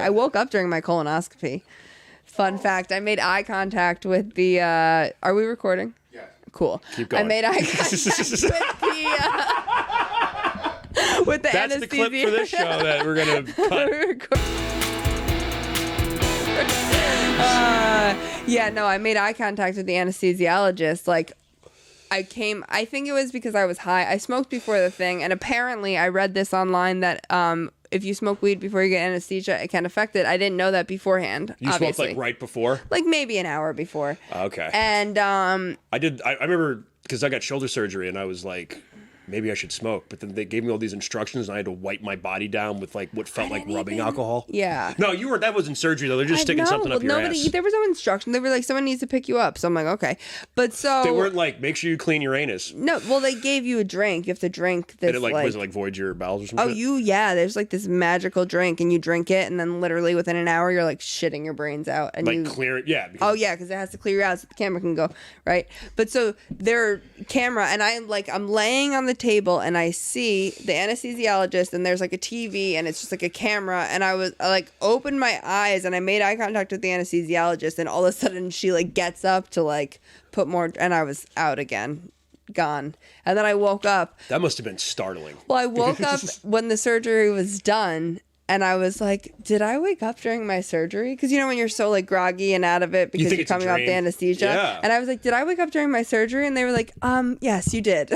I woke up during my colonoscopy. Fun fact, I made eye contact with the, are we recording? Yeah. Cool. Keep going. I made eye contact with the That's anesthesia. the clip for this show that we're going to cut. Yeah, no, I made eye contact with the anesthesiologist. Like, I think it was because I was high. I smoked before the thing, and apparently I read this online that if you smoke weed before you get anesthesia, it can affect it. I didn't know that beforehand. You obviously. smoked like right before? Like maybe an hour before. Okay. And I remember because I got shoulder surgery and I was like, maybe I should smoke. But then they gave me all these instructions and I had to wipe my body down with like what felt like rubbing alcohol. Yeah. No, you weren't. That wasn't surgery though. They're just sticking something up your ass. There was no instruction. They were like, someone needs to pick you up. So I'm like, okay. But so they weren't like, make sure you clean your anus. No, well, they gave you a drink. You have to drink this. And it was it like void your bowels or something? There's like this magical drink and you drink it and then literally within an hour you're like shitting your brains out. And like clear it, yeah. Because it has to clear you out so the camera can go, right? But so their camera and I'm laying on the table and I see the anesthesiologist and there's like a TV and it's just like a camera and I like opened my eyes and I made eye contact with the anesthesiologist and all of a sudden she like gets up to like put more and I was out again, gone. And then I woke up. That must have been startling. Well, I woke up when the surgery was done and I was like, did I wake up during my surgery? Because you know when you're so like groggy and out of it because you're coming off the anesthesia. Yeah. And I was like, did I wake up during my surgery? And they were like, yes, you did.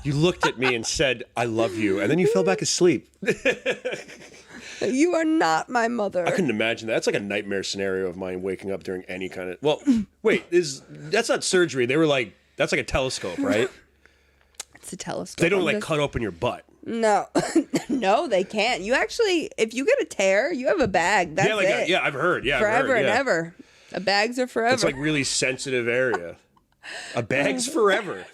You looked at me and said, I love you. And then you fell back asleep. You are not my mother. I couldn't imagine that. That's like a nightmare scenario of mine, waking up during any kind of... Well, wait, that's not surgery. They were like, that's like a telescope, right? It's a telescope. They don't like cut open your butt. No. No, they can't. You actually, if you get a tear, you have a bag. That's it. Yeah, I've heard. Yeah, forever I've heard, and ever. Bags are forever. It's like really sensitive area. A bag's forever.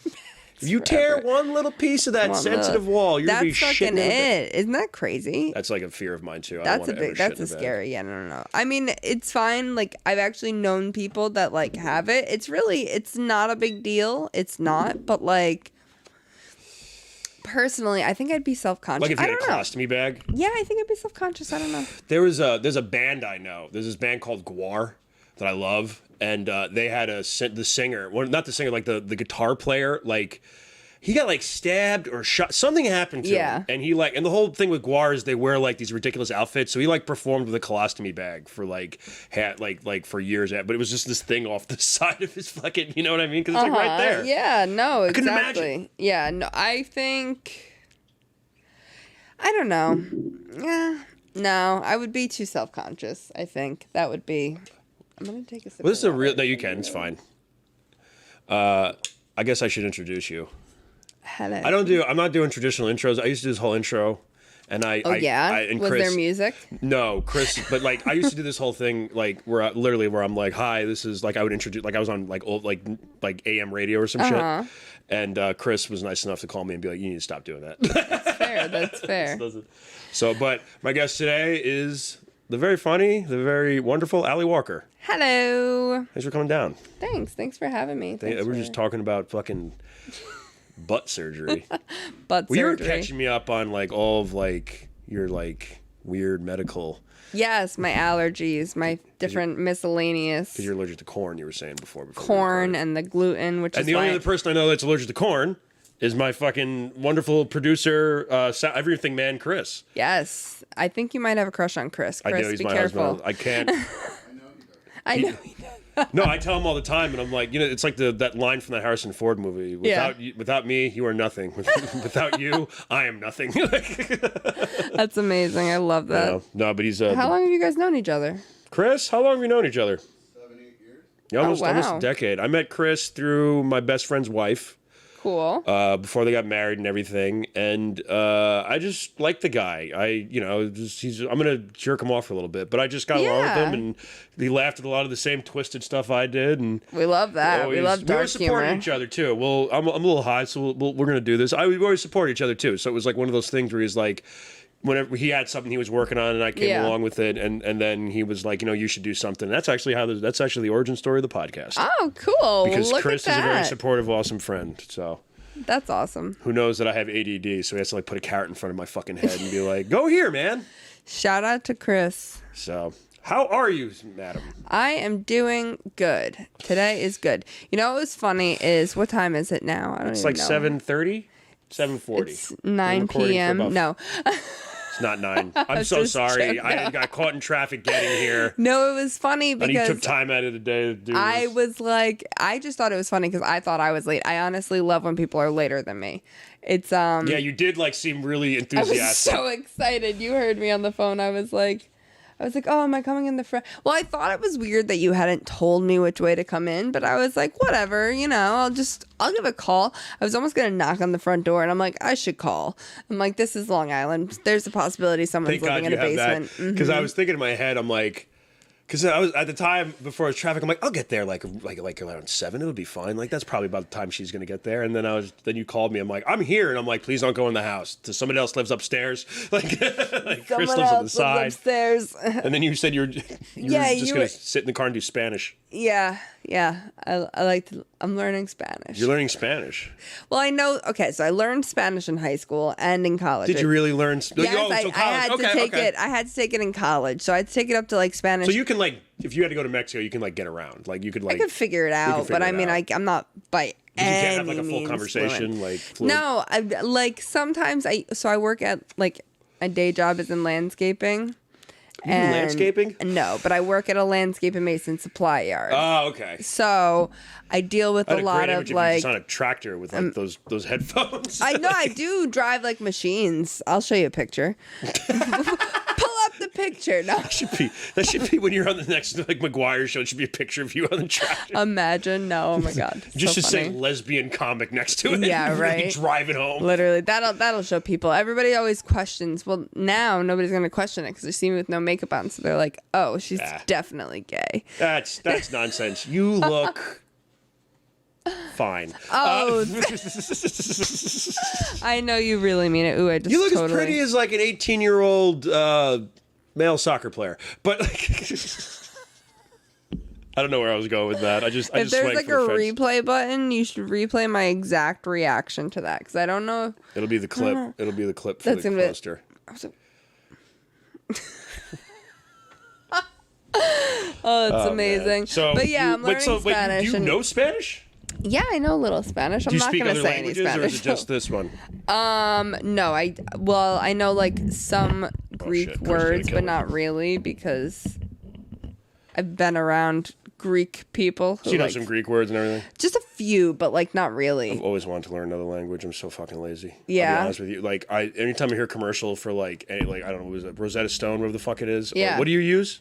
If you tear one little piece of that sensitive wall, you're going to be shitting it. Isn't that crazy? That's like a fear of mine too. That's a scary. Yeah, no. I mean, it's fine. Like I've actually known people that like have it. It's not a big deal. It's not, but like personally, I think I'd be self-conscious. Like if you had a colostomy bag? Yeah, I think I'd be self-conscious. I don't know. There's a band I know. There's this band called Gwar that I love. And they had the singer, well, not the singer, like the guitar player, like he got like stabbed or shot. Something happened to him. And and the whole thing with Gwar is they wear like these ridiculous outfits. So he like performed with a colostomy bag for like for years. But it was just this thing off the side of his fucking, you know what I mean? Because it's like right there. Yeah, no, exactly. I couldn't imagine. Yeah, no, I don't know. Yeah, no, I would be too self-conscious. I think that would be. I'm gonna take a sip. Well, this is a real. No, you can. It's fine. I guess I should introduce you. Hello. I'm not doing traditional intros. I used to do this whole intro, and was there music? No, Chris. But like, I used to do this whole thing, like where I'm like, hi, this is like I would introduce, like I was on like old like AM radio or some shit, and Chris was nice enough to call me and be like, you need to stop doing that. That's fair. So, but my guest today is the very funny, the very wonderful Allie Walker. Hello. Thanks for coming down. Thanks for having me. We're just talking about fucking butt surgery. Surgery. You were catching me up on like all of like your like weird medical. Yes, my allergies, my different miscellaneous. Because you're allergic to corn, you were saying before corn and the gluten, which and is the only other person I know that's allergic to corn is my fucking wonderful producer, everything man, Chris. Yes, I think you might have a crush on Chris. I do. He's be my careful. husband. I can't. I know he does. No, I tell him all the time, and I'm like, you know, it's like that line from the Harrison Ford movie. Without me, you are nothing. Without you, I am nothing. That's amazing. I love that. No, but he's. How long have you guys known each other? Chris, how long have you known each other? 7-8 years. Yeah, almost a decade. I met Chris through my best friend's wife. Cool. Before they got married and everything, and I just like the guy. I'm gonna jerk him off for a little bit, but I just got along with him, and he laughed at a lot of the same twisted stuff I did, and we love that. We love dark humor. We were supporting each other too. Well, I'm a little high, so we're gonna do this. We always support each other too. So it was like one of those things where he's like, whenever he had something he was working on, and I came along with it, and then he was like, you know, you should do something. That's actually the origin story of the podcast. Oh, cool! Because Chris is a very supportive, awesome friend. So that's awesome. Who knows that I have ADD, so he has to like put a carrot in front of my fucking head and be like, "Go here, man." Shout out to Chris. So, how are you, madam? I am doing good. Today is good. You know what was funny is, what time is it now? I don't It's even like know. 7:30, 7:40. It's 9 p.m. No. It's not 9. I'm was so just sorry. joking. I got caught in traffic getting here. No, it was funny And you because took time out of the day to do this. I was like, I just thought it was funny because I thought I was late. I honestly love when people are later than me. It's Yeah, you did like seem really I enthusiastic. was so excited. You heard me on the phone. I was like, oh, am I coming in the front? Well, I thought it was weird that you hadn't told me which way to come in, but I was like, whatever, I'll give a call. I was almost going to knock on the front door and I'm like, I should call. I'm like, this is Long Island. There's a possibility someone's Thank living God in a you have basement. that. Because I was thinking in my head, I'm like, because I was at the time before it was traffic, I'm like, I'll get there like around 7. It'll be fine. Like that's probably about the time she's gonna get there. And then then you called me. I'm like, I'm here, and I'm like, please don't go in the house. Somebody else lives upstairs. Like, like Chris lives on the side. Upstairs. And then you said you were just gonna sit in the car and do Spanish. Yeah. I'm learning Spanish. You're learning Spanish. Well, I know. Okay, so I learned Spanish in high school and in college. Did you really learn? Yes, I had to take it. I had to take it in college, so I had to take it up to like Spanish. So you can like, if you had to go to Mexico, you can like get around. Like you could like. I could figure it out, but I mean, I'm not by you any can't have like a full means conversation, fluent. like. Fluent. No, like sometimes I work at like my day job is in landscaping. You do landscaping? No, but I work at a landscape and mason supply yard. Oh, okay. So I deal with a lot of like just on a tractor with like those headphones. I know I do drive like machines. I'll show you a picture. Pull up the picture. No. That should be when you're on the next like McGuire show. It should be a picture of you on the tractor. Imagine. No, oh my God. Just so to funny. say lesbian comic next to it. Yeah, right. Driving home. Literally, that'll show people. Everybody always questions. Well, now nobody's gonna question it because they see me with no makeup on, so they're like, "Oh, she's definitely gay." That's nonsense. You look fine. Oh, I know you really mean it. Ooh, I just you look totally... as pretty as like an 18-year-old male soccer player, but like. I don't know where I was going with that. If there's like a replay button, you should replay my exact reaction to that because I don't know. It'll be the clip. It'll be the clip for the poster. Oh, it's amazing. Man. So, but yeah, I'm learning Spanish. Do you know Spanish? Yeah, I know a little Spanish. I'm not going to say any Spanish. Or is it just this one? No, I know like some Greek words, but not really because I've been around Greek people. So you know some Greek words and everything? Just a few, but like not really. I've always wanted to learn another language. I'm so fucking lazy. Yeah. I'll be honest with you. Like anytime I hear a commercial for like I don't know, was it Rosetta Stone, whatever the fuck it is? Yeah. What do you use?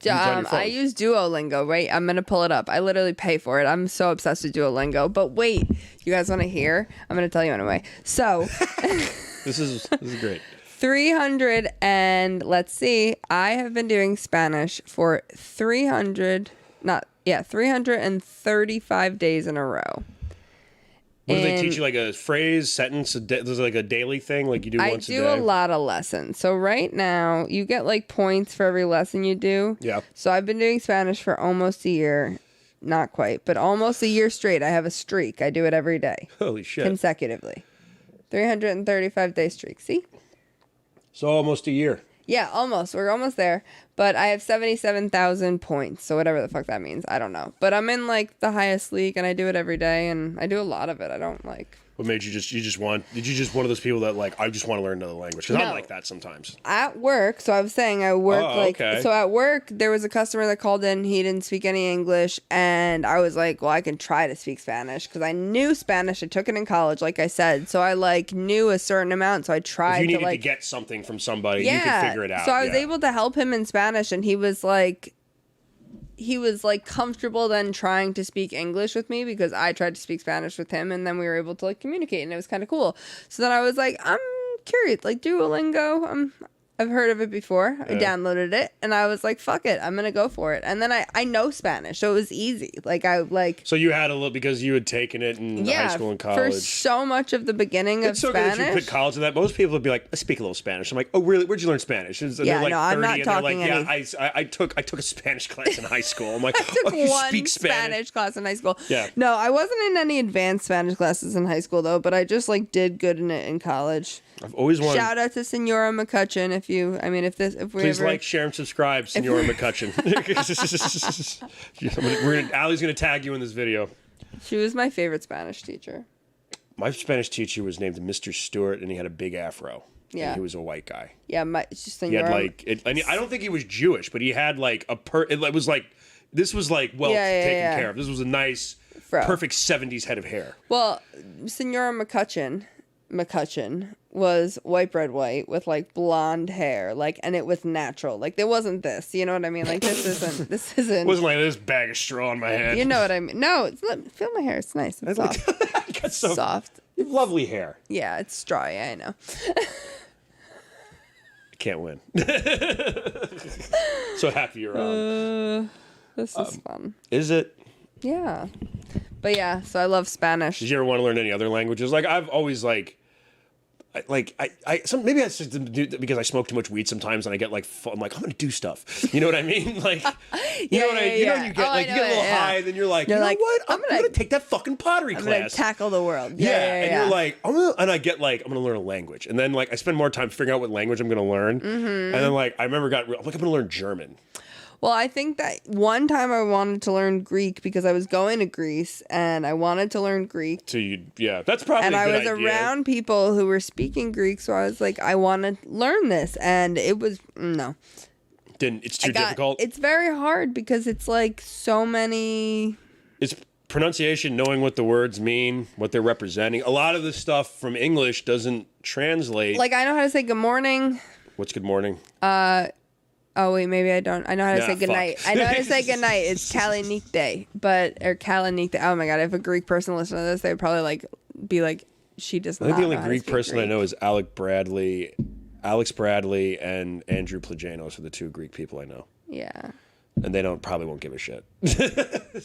I use Duolingo, right? I'm going to pull it up. I literally pay for it. I'm so obsessed with Duolingo. But wait, you guys want to hear? I'm going to tell you anyway. So This is great. 300 and let's see. I have been doing Spanish for 335 days in a row. What do they teach you? Like a phrase, sentence? There's like a daily thing, like you do once a day. I do a lot of lessons. So right now, you get like points for every lesson you do. Yeah. So I've been doing Spanish for almost a year. Not quite, but almost a year straight. I have a streak. I do it every day. Holy shit. Consecutively. 335-day streak. See? So almost a year. Yeah, almost. We're almost there. But I have 77,000 points. So whatever the fuck that means. I don't know. But I'm in like the highest league and I do it every day and I do a lot of it. I don't like... What made you did you just one of those people that like, I just want to learn another language? Because No. I'm like that sometimes. At work, so I was saying I work okay. So at work, there was a customer that called in. He didn't speak any English. And I was like, well, I can try to speak Spanish because I knew Spanish. I took it in college, like I said. So I like knew a certain amount. So I tried If you needed to to like... get something from somebody, you could figure it out. So I was able to help him in Spanish and he was like comfortable then trying to speak English with me because I tried to speak Spanish with him and then we were able to like communicate and it was kind of cool. So then I was like, I'm curious, like Duolingo, I've heard of it before. I downloaded it and I was like, fuck it, I'm gonna go for it. And then I know Spanish, so it was easy. So you had a little because you had taken it in high school and college. For so much of the beginning of It's so Spanish. good that you put college in that. Most people would be like, I speak a little Spanish. I'm like, oh really? Where'd you learn Spanish? And Yeah, they're like no, I'm 30, not and they're talking like, any- yeah, I took a Spanish class in high school. I'm like, I took you one speak Spanish class in high school. Yeah. No, I wasn't in any advanced Spanish classes in high school though, but I just like did good in it in college. I've always wanted. Shout out to Senora McCutcheon if we Please ever like, share, and subscribe, Senora McCutcheon. Allie's gonna tag you in this video. She was my favorite Spanish teacher. My Spanish teacher was named Mr. Stewart, and he had a big afro. Yeah. And he was a white guy. Yeah, He had like, I don't think he was Jewish, but he had like it was like, this was like taken care of. This was a nice, perfect 70s head of hair. Well, Senora McCutcheon was white bread white with like blonde hair, like, and it was natural. Like, there wasn't this, you know what I mean? Like, this isn't. It wasn't like this bag of straw on my head. You know what I mean? No, feel my hair. It's nice. It's soft. It's so soft. You have lovely hair. Yeah, it's straw. Yeah, I know. Can't win. So happy you're on. This is fun. Is it? Yeah. But yeah, so I love Spanish. Did you ever want to learn any other languages? Like, I've always maybe that's just because I smoke too much weed sometimes, and I get like, I'm like, I'm gonna do stuff. You know what I mean? Like, you know, you get a little high, and then you're like, what? I'm gonna take that fucking pottery class. I'm gonna tackle the world. And you're like, I'm gonna learn a language, and then like I spend more time figuring out what language I'm gonna learn, and then like I remember I'm gonna learn German. Well, I think that one time I wanted to learn Greek because I was going to Greece and I wanted to learn Greek. So that's probably a good idea. And I was around people who were speaking Greek, so I was like, I want to learn this, and it was no. It's too difficult. It's very hard because it's like so many. It's pronunciation, knowing what the words mean, what they're representing. A lot of the stuff from English doesn't translate. Like, I know how to say good morning. What's good morning? Oh, wait, maybe I don't. I know how to say goodnight. I know how to say goodnight. It's Kalinikte, or Kalinikte. Oh, my God. If a Greek person listened to this, they'd probably be like, she does not know. I think the only Greek person I know is Alex Bradley, and Andrew Plagianos are the two Greek people I know. Yeah. And they probably won't give a shit.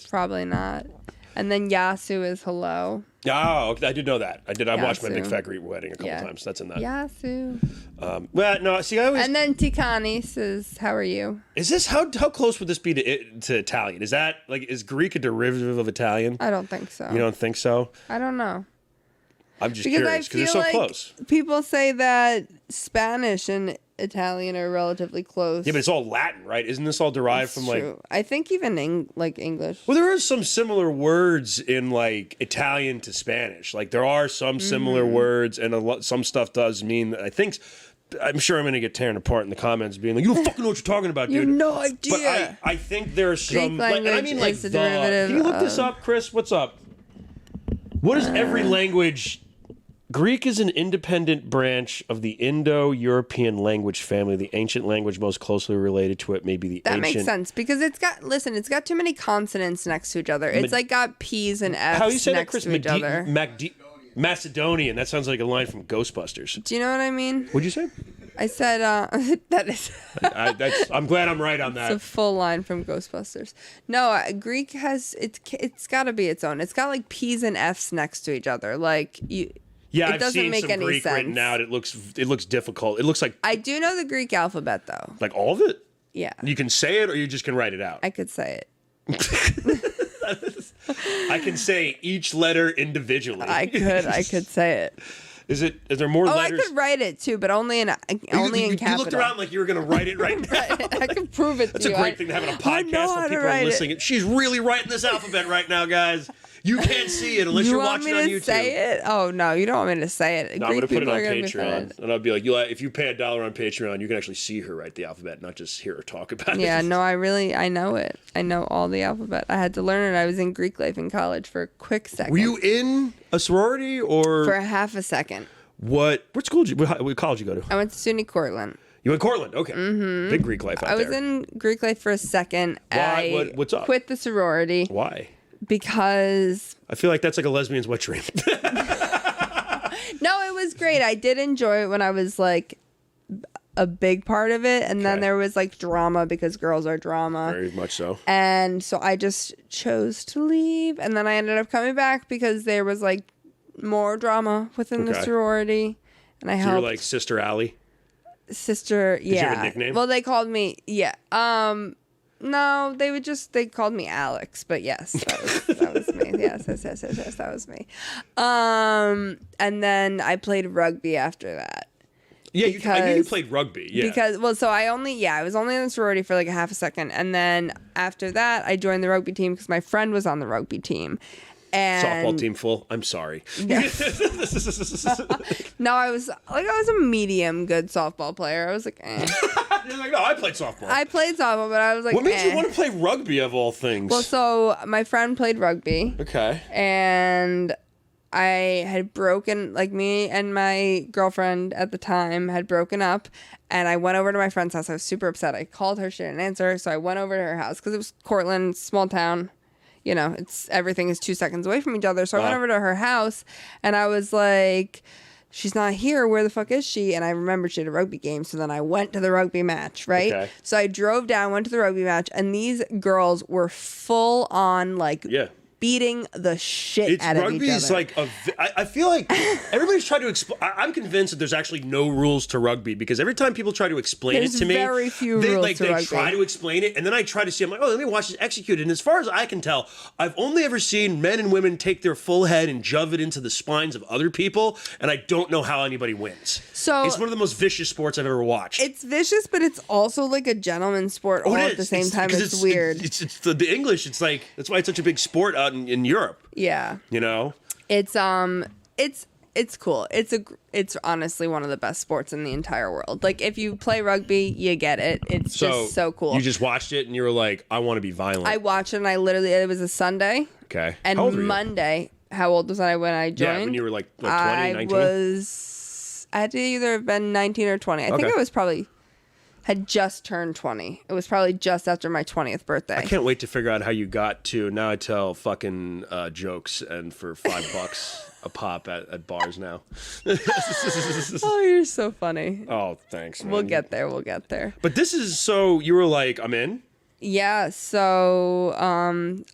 Probably not. And then Yasu is hello. Oh, okay. I did know that. I watched my Big Fat Greek Wedding a couple times. That's in that. Yasu. Well, no, see, I always... And then Tikanis is, how are you? Is this, how close would this be to Italian? Is that, like, is Greek a derivative of Italian? I don't think so. You don't think so? I don't know. I'm just curious, because they're so close. People say that Spanish and Italian are relatively close. Yeah, but it's all Latin, right? Isn't this all derived from true. like? I think even English. Well, there are some similar words in like Italian to Spanish. Like there are some similar words, and some stuff does mean that. I'm sure I'm going to get torn apart in the comments, being like, "You don't fucking know what you're talking about, dude." You have no idea. But I think there's some. Greek language is a derivative. Can you look this up, Chris? What's up? What is every language? Greek is an independent branch of the Indo-European language family. The ancient language most closely related to it may be the ancient... That makes sense, because it's got too many consonants next to each other. It's like got P's and F's How you say next that, Chris? to each other. Macedonian. That sounds like a line from Ghostbusters. Do you know what I mean? What'd you say? I said, that is... I'm glad I'm right on that. It's a full line from Ghostbusters. No, Greek has... It's got to be its own. It's got like P's and F's next to each other. Like, Yeah, I've seen some Greek sense. written out. It looks difficult. It looks like... I do know the Greek alphabet, though. Like all of it? Yeah. You can say it, or you just can write it out? I could say it. I can say each letter individually. I could say it. Is there more letters? I could write it too, but only in capital. You looked around like you were going to write it right now. I can prove it. That's a great thing to have on a podcast when people are listening. She's really writing this alphabet right now, guys. You can't see it unless you're watching on YouTube. You want me to say it? Oh no, you don't want me to say it. No, I'm going to put it on Patreon, and I'll be like, if you pay $1 on Patreon, you can actually see her write the alphabet, not just hear her talk about it. Yeah, no, I know it. I know all the alphabet. I had to learn it. I was in Greek life in college for a quick second. Were you in a sorority or for a half a second? What school did you? What college did you go to? I went to SUNY Cortland. You went Cortland, okay. Mm-hmm. Big Greek life out there. I was in Greek life for a second. Why? What's up? Quit the sorority. Why? Because I feel like that's like a lesbian's wet dream. No, it was great. I did enjoy it when I was like a big part of it, and then there was like drama because girls are drama. Very much so. And so I just chose to leave, and then I ended up coming back because there was like more drama within the sorority, and I helped. You're like Sister Allie? Sister, yeah. Did you have a nickname? Well, they called me, no, they called me Alex, but yes, that was me. Yes, that was me. And then I played rugby after that. Yeah, I knew you played rugby. Yeah. Because, well, so I was only in the sorority for like a half a second. And then after that, I joined the rugby team because my friend was on the rugby team. And softball team full. I'm sorry. No, I was a medium good softball player. I was like, eh. You're like, no, I played softball. I played softball, but I was like, what made you want to play rugby of all things? Well, so my friend played rugby. Okay. And I had broken, like, me and my girlfriend at the time had broken up, and I went over to my friend's house. I was super upset. I called her, she didn't answer, so I went over to her house because it was Cortland, small town. You know, everything is 2 seconds away from each other. So I went over to her house, and I was like, she's not here. Where the fuck is she? And I remembered she had a rugby game. So then I went to the rugby match, right? Okay. So I drove down, went to the rugby match, and these girls were full on, like, beating the shit out of each other. Rugby is like I feel like everybody's trying to explain. I'm convinced that there's actually no rules to rugby because every time people try to explain it to me, very few rules to rugby. They try to explain it, and then I try to see. I'm like, oh, let me watch this executed. And as far as I can tell, I've only ever seen men and women take their full head and shove it into the spines of other people, and I don't know how anybody wins. So it's one of the most vicious sports I've ever watched. It's vicious, but it's also like a gentleman's sport all at the same time. It's weird. It's the English. It's like that's why it's such a big sport out in Europe. Yeah. You know? It's cool. It's honestly one of the best sports in the entire world. Like, if you play rugby, you get it. It's just so cool. You just watched it and you were like, I want to be violent. I watched it and it was a Sunday. Okay. And Monday, how old was I when I joined? Yeah, when you were like 20, 19? I had to either have been 19 or 20. I think I was had just turned 20. It was probably just after my 20th birthday. I can't wait to figure out how you got to, now I tell fucking jokes and for $5 a pop at bars now. Oh, you're so funny. Oh, thanks, man. We'll get there. But this is, so you were like, I'm in? Yeah, so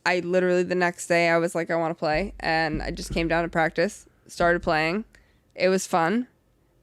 I literally the next day I was like, I want to play. And I just came down to practice, started playing. It was fun.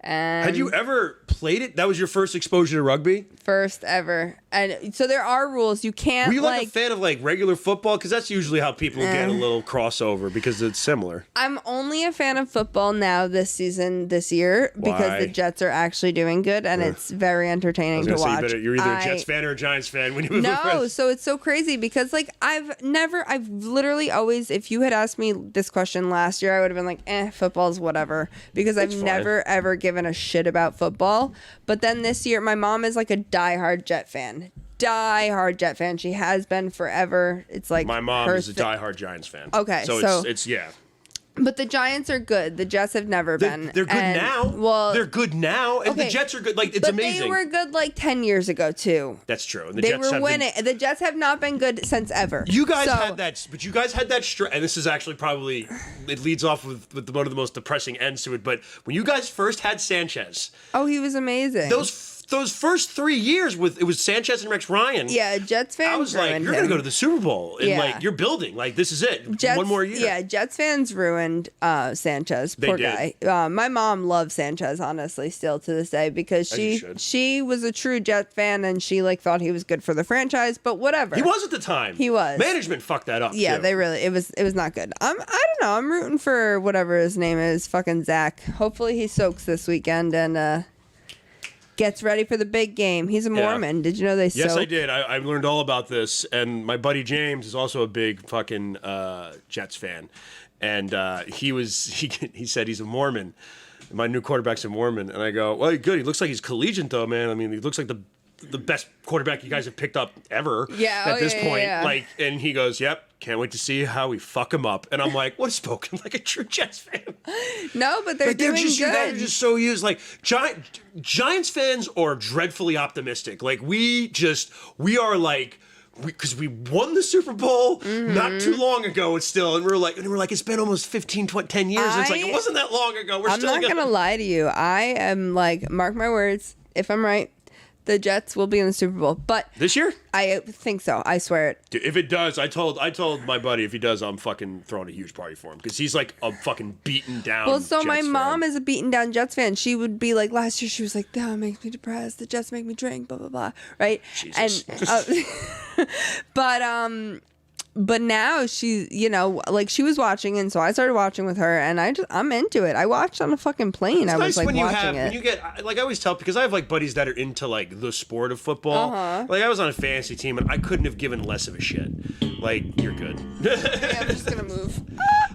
And had you ever played it? That was your first exposure to rugby? First ever. And so there are rules. You can't. Were you like a fan of like regular football? Because that's usually how people get a little crossover because it's similar. I'm only a fan of football now this year, because the Jets are actually doing good and it's very entertaining to watch. You're either a Jets fan or a Giants fan when you move. No, so it's so crazy because like I've literally always, if you had asked me this question last year, I would have been like, football's whatever, because I've never ever given a shit about football. But then this year, my mom is like a diehard Jet fan. She has been forever. It's like my mom is a diehard Giants fan. Okay, so it's yeah. But the Giants are good. The Jets have never been. They're good now. Well, they're good now, and the Jets are good. Like, it's amazing. They were good like 10 years ago too. That's true. They were winning. The Jets have not been good since ever. You guys had that, but you guys had that. And this is actually probably it leads off with one of the most depressing ends to it. But when you guys first had Sanchez, he was amazing. Those first 3 years it was Sanchez and Rex Ryan. Yeah, Jets fans. I was like, you're gonna go to the Super Bowl, and like you're building. Like, this is it. One more year. Yeah, Jets fans ruined Sanchez. Poor guy. My mom loves Sanchez, honestly, still to this day, because she was a true Jet fan and she like thought he was good for the franchise. But whatever. He was at the time. He was. Management fucked that up. Yeah, too. it was not good. I don't know. I'm rooting for whatever his name is, fucking Zach. Hopefully he soaks this weekend and gets ready for the big game. He's a Mormon. Yeah. Did you know they soak? Yes, I did. I learned all about this. And my buddy James is also a big fucking Jets fan. And he said he's a Mormon. My new quarterback's a Mormon. And I go, well, good. He looks like he's collegiate, though, man. I mean, he looks like the best quarterback you guys have picked up ever at this point. Yeah. Like, and he goes, yep. Can't wait to see how we fuck him up. And I'm like, what is spoken like a true Jets fan? No, but they're doing good. You guys are just so used. Like, Giants fans are dreadfully optimistic. Like, we are like, because we won the Super Bowl not too long ago. And we're like, it's been almost 15, 10 years. And it's like, it wasn't that long ago. I'm not going to lie to you. I am like, mark my words, if I'm right, the Jets will be in the Super Bowl, but this year, I think so. I swear it. Dude, if it does, I told my buddy if he does, I'm fucking throwing a huge party for him because he's like a fucking beaten down. Well, so Jets my mom fan. is a beaten down Jets fan. She would be like last year. She was like, "That makes me depressed. The Jets make me drink." Blah blah blah. Right? Jesus. And but now she, like she was watching, and so I started watching with her, and I'm into it. I watched on a fucking plane. It's I nice was like when watching it. when you get, like I always tell, because I have like buddies that are into like the sport of football. Like I was on a fantasy team, and I couldn't have given less of a shit. Like, you're good. Yeah, I'm just gonna move.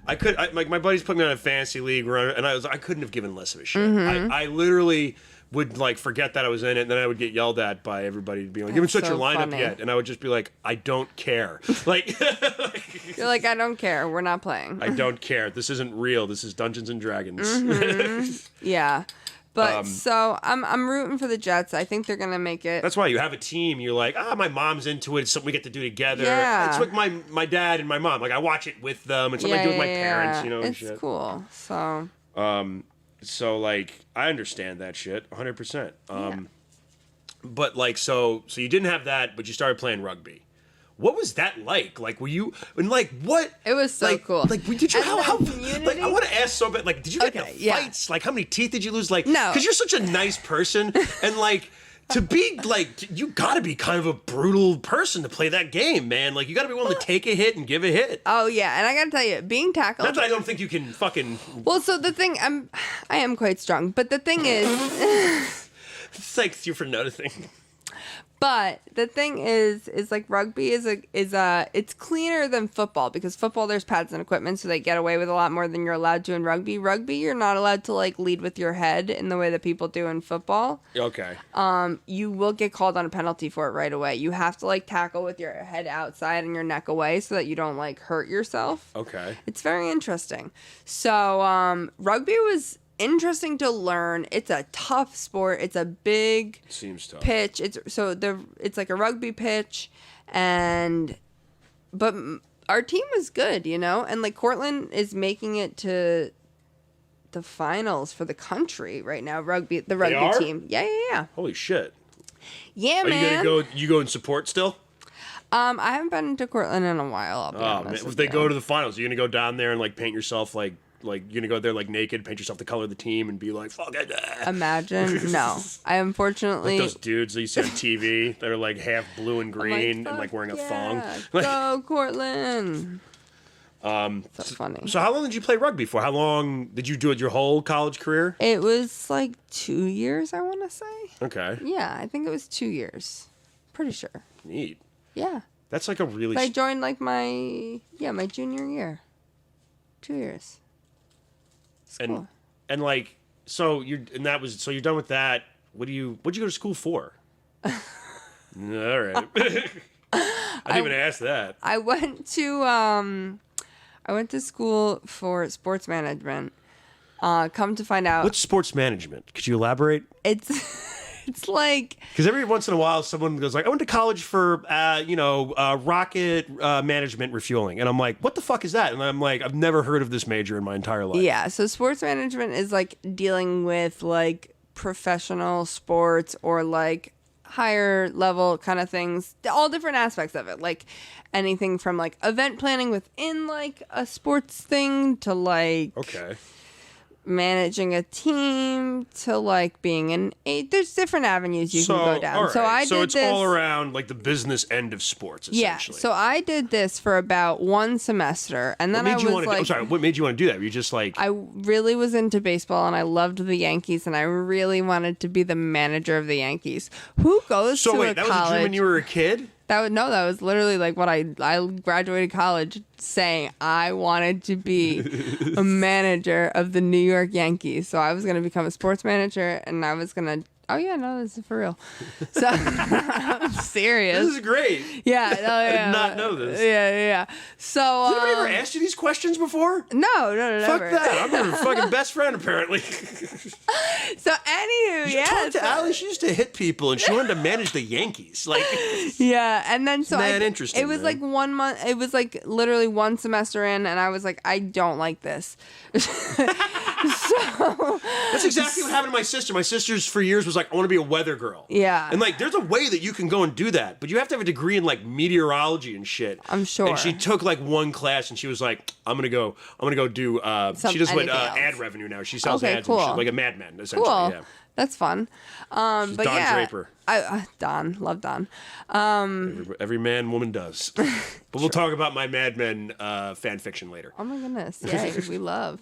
Like my buddies put me on a fantasy league, and I couldn't have given less of a shit. I literally would like forget that I was in it, and then I would get yelled at by everybody being like, "You haven't set your lineup yet," and I would just be like, "I don't care." Like, you're like, "I don't care. We're not playing. I don't care. This isn't real. This is Dungeons and Dragons." Yeah, but so I'm rooting for the Jets. I think they're gonna make it. That's why you have a team. You're like, my mom's into it. It's something we get to do together. Yeah. It's like my dad and my mom. Like I watch it with them. It's something I do with my parents. You know, and it's shit. cool. So. So like I understand that shit 100%. But like so you didn't have that, but you started playing rugby. What was that like? Like were you and like what? It was so like, cool. Like did you And how community? like I want to ask so bad. Like did you get into fights? Like how many teeth did you lose? Like no, because you're such a nice person and like. To be like, you gotta be kind of a brutal person to play that game, man. Like, you gotta be willing to take a hit and give a hit. Oh yeah, and I gotta tell you, being tackled. Not that I don't think you can fucking. Well, so the thing, I am quite strong, but the thing is, it's like you for noticing. But the thing is like rugby it's cleaner than football, because football there's pads and equipment, so they get away with a lot more than you're allowed to in rugby. Rugby, you're not allowed to like lead with your head in the way that people do in football. Okay. You will get called on a penalty for it right away. You have to like tackle with your head outside and your neck away so that you don't like hurt yourself. Okay. It's very interesting. So rugby was interesting to learn. It's a tough sport. It's a big seems tough pitch. It's like a rugby pitch, but our team was good, and like Cortland is making it to the finals for the country right now. The rugby team. Yeah. Holy shit. Yeah, man. Are you gonna go? You go and support still? I haven't been to Cortland in a while. I'll be honest. Man. If they go to the finals, you're gonna go down there and like paint yourself like you're gonna go there like naked, paint yourself the color of the team, and be like, "Fuck it." Imagine. No, I unfortunately like those dudes that you see on TV that are like half blue and green and like wearing a thong. Go Cortland. That's funny. So how long did you play rugby for? How long did you do it? Your whole college career? It was like 2 years, I want to say. Okay. Yeah, I think it was 2 years. Pretty sure. Neat. Yeah. That's like a really. I joined like my junior year. 2 years. Cool. And like so you're done with that. What'd you go to school for? All right. I didn't even ask that. I went to school for sports management. Come to find out, what's sports management? Could you elaborate? It's like, because every once in a while someone goes like, I went to college for rocket management refueling, and I'm like, what the fuck is that? And I'm like, I've never heard of this major in my entire life. Yeah, so sports management is like dealing with like professional sports or like higher level kind of things, all different aspects of it, like anything from like event planning within like a sports thing to like managing a team to like being there's different avenues you can go down. Right. So it's all around like the business end of sports, essentially. Yeah. So I did this for about one semester, and then what made you want to do that? Were you just like, I really was into baseball and I loved the Yankees, and I really wanted to be the manager of the Yankees. Who goes to a college? That was a dream when you were a kid? That was literally like what I graduated college saying I wanted to be a manager of the New York Yankees. So I was going to become a sports manager, and I was going to, oh yeah, no, this is for real. So I'm serious. This is great. Yeah. No, I did not know this. Yeah. So has anybody ever asked you these questions before? No, Fuck never. that. I'm your fucking best friend, apparently. So anywho, you talked to Allie. She used to hit people, and she wanted to manage the Yankees. Like, yeah, and then so interesting. It was like 1 month. It was like literally one semester in, and I was like, I don't like this. So that's exactly what happened to my sister. My sister's for years was like, I want to be a weather girl. Yeah. And like, there's a way that you can go and do that, but you have to have a degree in like meteorology and shit. I'm sure. And she took like one class, and she was like, I'm gonna go do. She just went ad revenue now. She sells ads and shit, like a madman, essentially. Cool. Yeah. That's fun. But Don yeah, Draper. Don, love Don. Every man, woman does. But we'll talk about my Mad Men fan fiction later. Oh my goodness, yay, we love.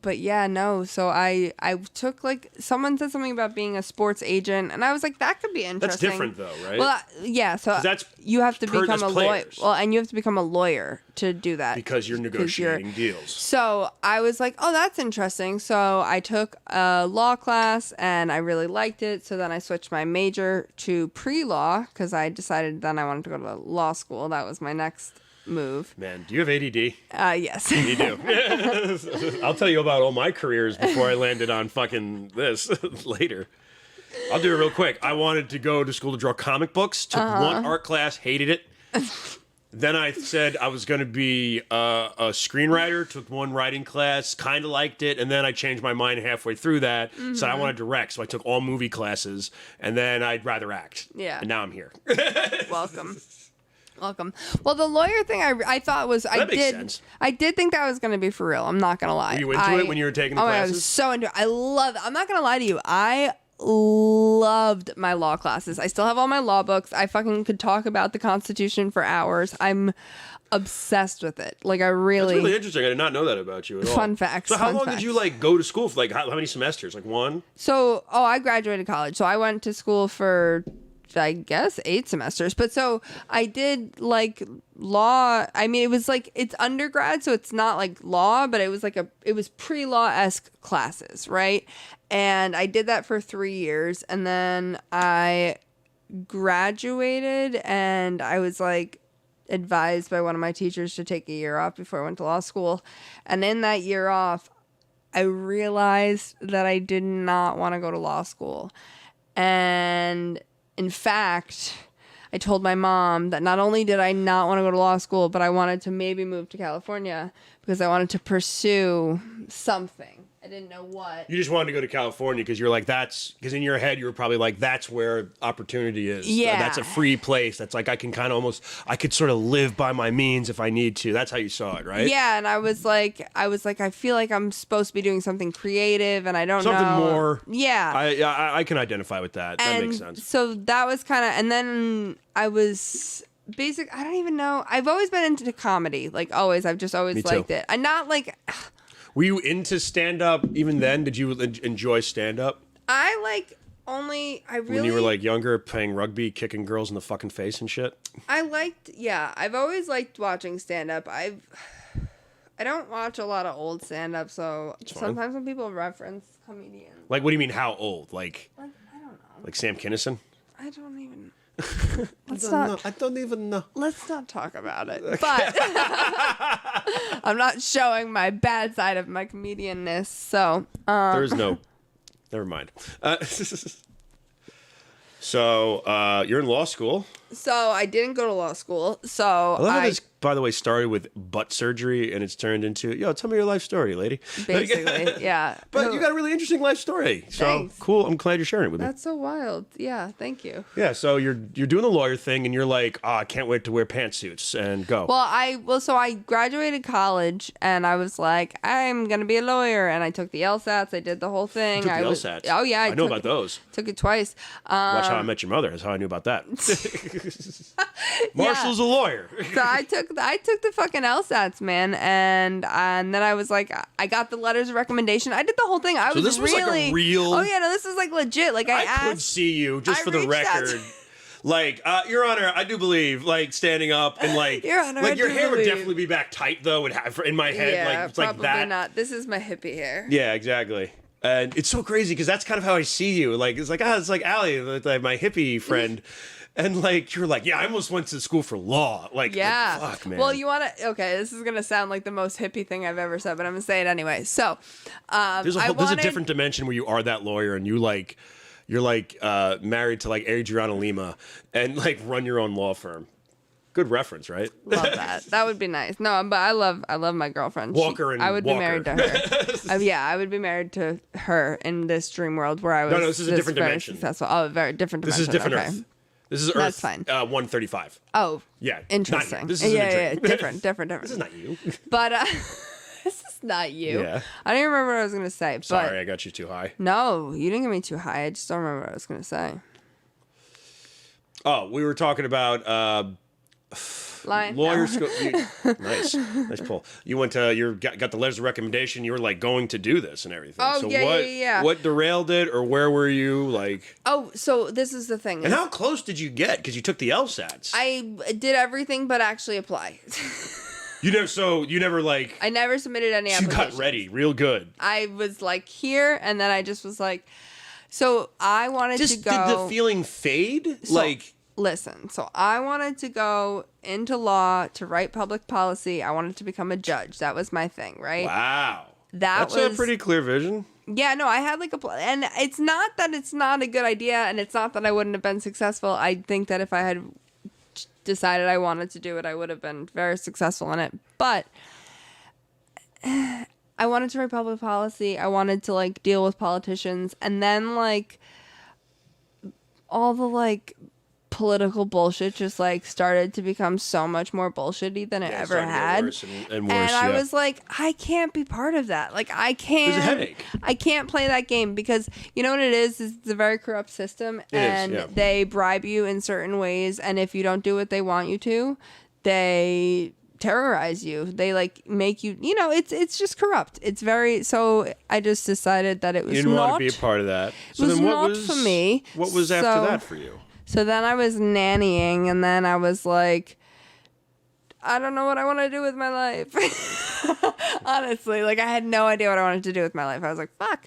But yeah, no. So I took like someone said something about being a sports agent, and I was like, that could be interesting. That's different though, right? Well, yeah. So that's you have to become a lawyer. players. Well, and you have to become a lawyer to do that because you're negotiating deals. So I was like, oh, that's interesting. So I took a law class, and I really liked it. So then I switched my major to pre-law because I decided then I wanted to go to law school. That was my next move. Man, do you have ADD? Yes. You do. I'll tell you about all my careers before I landed on fucking this later. I'll do it real quick. I wanted to go to school to draw comic books. Took one art class, hated it. Then I said I was going to be a screenwriter. Took one writing class, kind of liked it, and then I changed my mind halfway through that. So I wanted to direct, so I took all movie classes, and then I'd rather act. Yeah. And now I'm here. Welcome. Well, the lawyer thing I thought was that makes sense. I did think that was going to be for real. I'm not going to lie. Were you into it when you were taking the classes? I was so into it. I love it. I'm not going to lie to you. I loved my law classes. I still have all my law books. I fucking could talk about the Constitution for hours. I'm obsessed with it. Like, That's really interesting. I did not know that about you at all. Fun facts. So how long did you like go to school for? Like how many semesters? Like one? So, I graduated college. So I went to school for, I guess, 8 semesters. But so I did like law. I mean, it was like, it's undergrad, so it's not like law, but it was like it was pre-law-esque classes, right? And I did that for 3 years, and then I graduated, and I was like advised by one of my teachers to take a year off before I went to law school. And in that year off, I realized that I did not want to go to law school. And in fact, I told my mom that not only did I not want to go to law school, but I wanted to maybe move to California because I wanted to pursue something. I didn't know what. You just wanted to go to California because you're like, because in your head you were probably like, that's where opportunity is. Yeah. That's a free place. That's like, I could sort of live by my means if I need to. That's how you saw it, right? Yeah, and I was like, I feel like I'm supposed to be doing something creative, and I don't know. Something more. Yeah. I can identify with that. That makes sense. So that was kind of, and then I was I don't even know. I've always been into comedy, like always. I've just always liked it. I'm not like. Were you into stand-up even then? Did you enjoy stand-up? I really... When you were like younger, playing rugby, kicking girls in the fucking face and shit? I've always liked watching stand-up. I don't watch a lot of old stand-up, so sometimes when people reference comedians... Like, what do you mean, how old? Like I don't know. Like Sam Kinison? I don't even... I don't even know. Let's not talk about it. Okay. But I'm not showing my bad side of my comedianness. So there is no. Never mind. So you're in law school. So I didn't go to law school. So I love how this, by the way, started with butt surgery and it's turned into, tell me your life story, lady. Basically, yeah. But you got a really interesting life story. So Thanks. Cool. I'm glad you're sharing it with me. That's so wild. Yeah, thank you. Yeah, so you're doing the lawyer thing and you're like, I can't wait to wear pantsuits and go. So I graduated college and I was like, I'm gonna be a lawyer, and I took the LSATs. I did the whole thing. You took the LSATs? Oh yeah, I know about those. Took it twice. Watch How I Met Your Mother. That's how I knew about that. Marshall's a lawyer. So I took the fucking LSATs, man, and then I was like, I got the letters of recommendation. I did the whole thing. This was like a real. Oh yeah, no, this is like legit. Like I could see you just for the record. Like, Your Honor, I do believe, like, standing up and, like, Your Honor, like, your hair would definitely be back tight, though, in my head. Yeah, like, it's like that. Probably not. This is my hippie hair. Yeah, exactly. And it's so crazy, because that's kind of how I see you. Like, it's like Allie, like, my hippie friend. And, like, you're like, I almost went to school for law. Like, yeah. Like, fuck, man. Well, you want to... Okay, this is going to sound like the most hippie thing I've ever said, but I'm going to say it anyway. So, there's a different dimension where you are that lawyer and you're married to, like, Adriana Lima and, like, run your own law firm. Good reference, right? Love that. That would be nice. No, but I love my girlfriend. Walker and I would Walker. be married to her. I would be married to her in this dream world where I was... No, this is a different dimension. Successful. Oh, a very different dimension. This is different okay. Earth. This is Earth. That's fine. 135. Oh. Yeah. Interesting. This is yeah. Different. This is not you. But this is not you. Yeah. I don't even remember what I was gonna say. Sorry, but I got you too high. no, you didn't get me too high. I just don't remember what I was gonna say. Oh, we were talking about Line. lawyers. Nice pull. You went to got the letters of recommendation. You were like going to do this and everything. Oh, so yeah. what derailed it, or where were you like? Oh, so this is the thing. And how close did you get? Because you took the LSATs. I did everything but actually apply. You never like. I never submitted any You applications. got ready real good. I was like here, and then I just was like, so I wanted to go. Did the feeling fade? Listen, so I wanted to go into law to write public policy. I wanted to become a judge. That was my thing, right? Wow. That's a pretty clear vision. Yeah, no, I had like a plan. And it's not that it's not a good idea, and it's not that I wouldn't have been successful. I think that if I had decided I wanted to do it, I would have been very successful in it. But I wanted to write public policy. I wanted to like deal with politicians, and then like all the like political bullshit just like started to become so much more bullshitty than it ever had. Worse and worse, and I was like, I can't be part of that. Like I can't. There's a headache. I can't play that game because you know what it is it's a very corrupt system, and they bribe you in certain ways, and if you don't do what they want you to, they terrorize you. They like make you, you know, it's just corrupt. It's very, so I just decided that it was you didn't want to be a part of that. So it was then what not for me. What was after that for you? So then I was nannying, and then I was like, I don't know what I want to do with my life. Honestly, like I had no idea what I wanted to do with my life. I was like, fuck.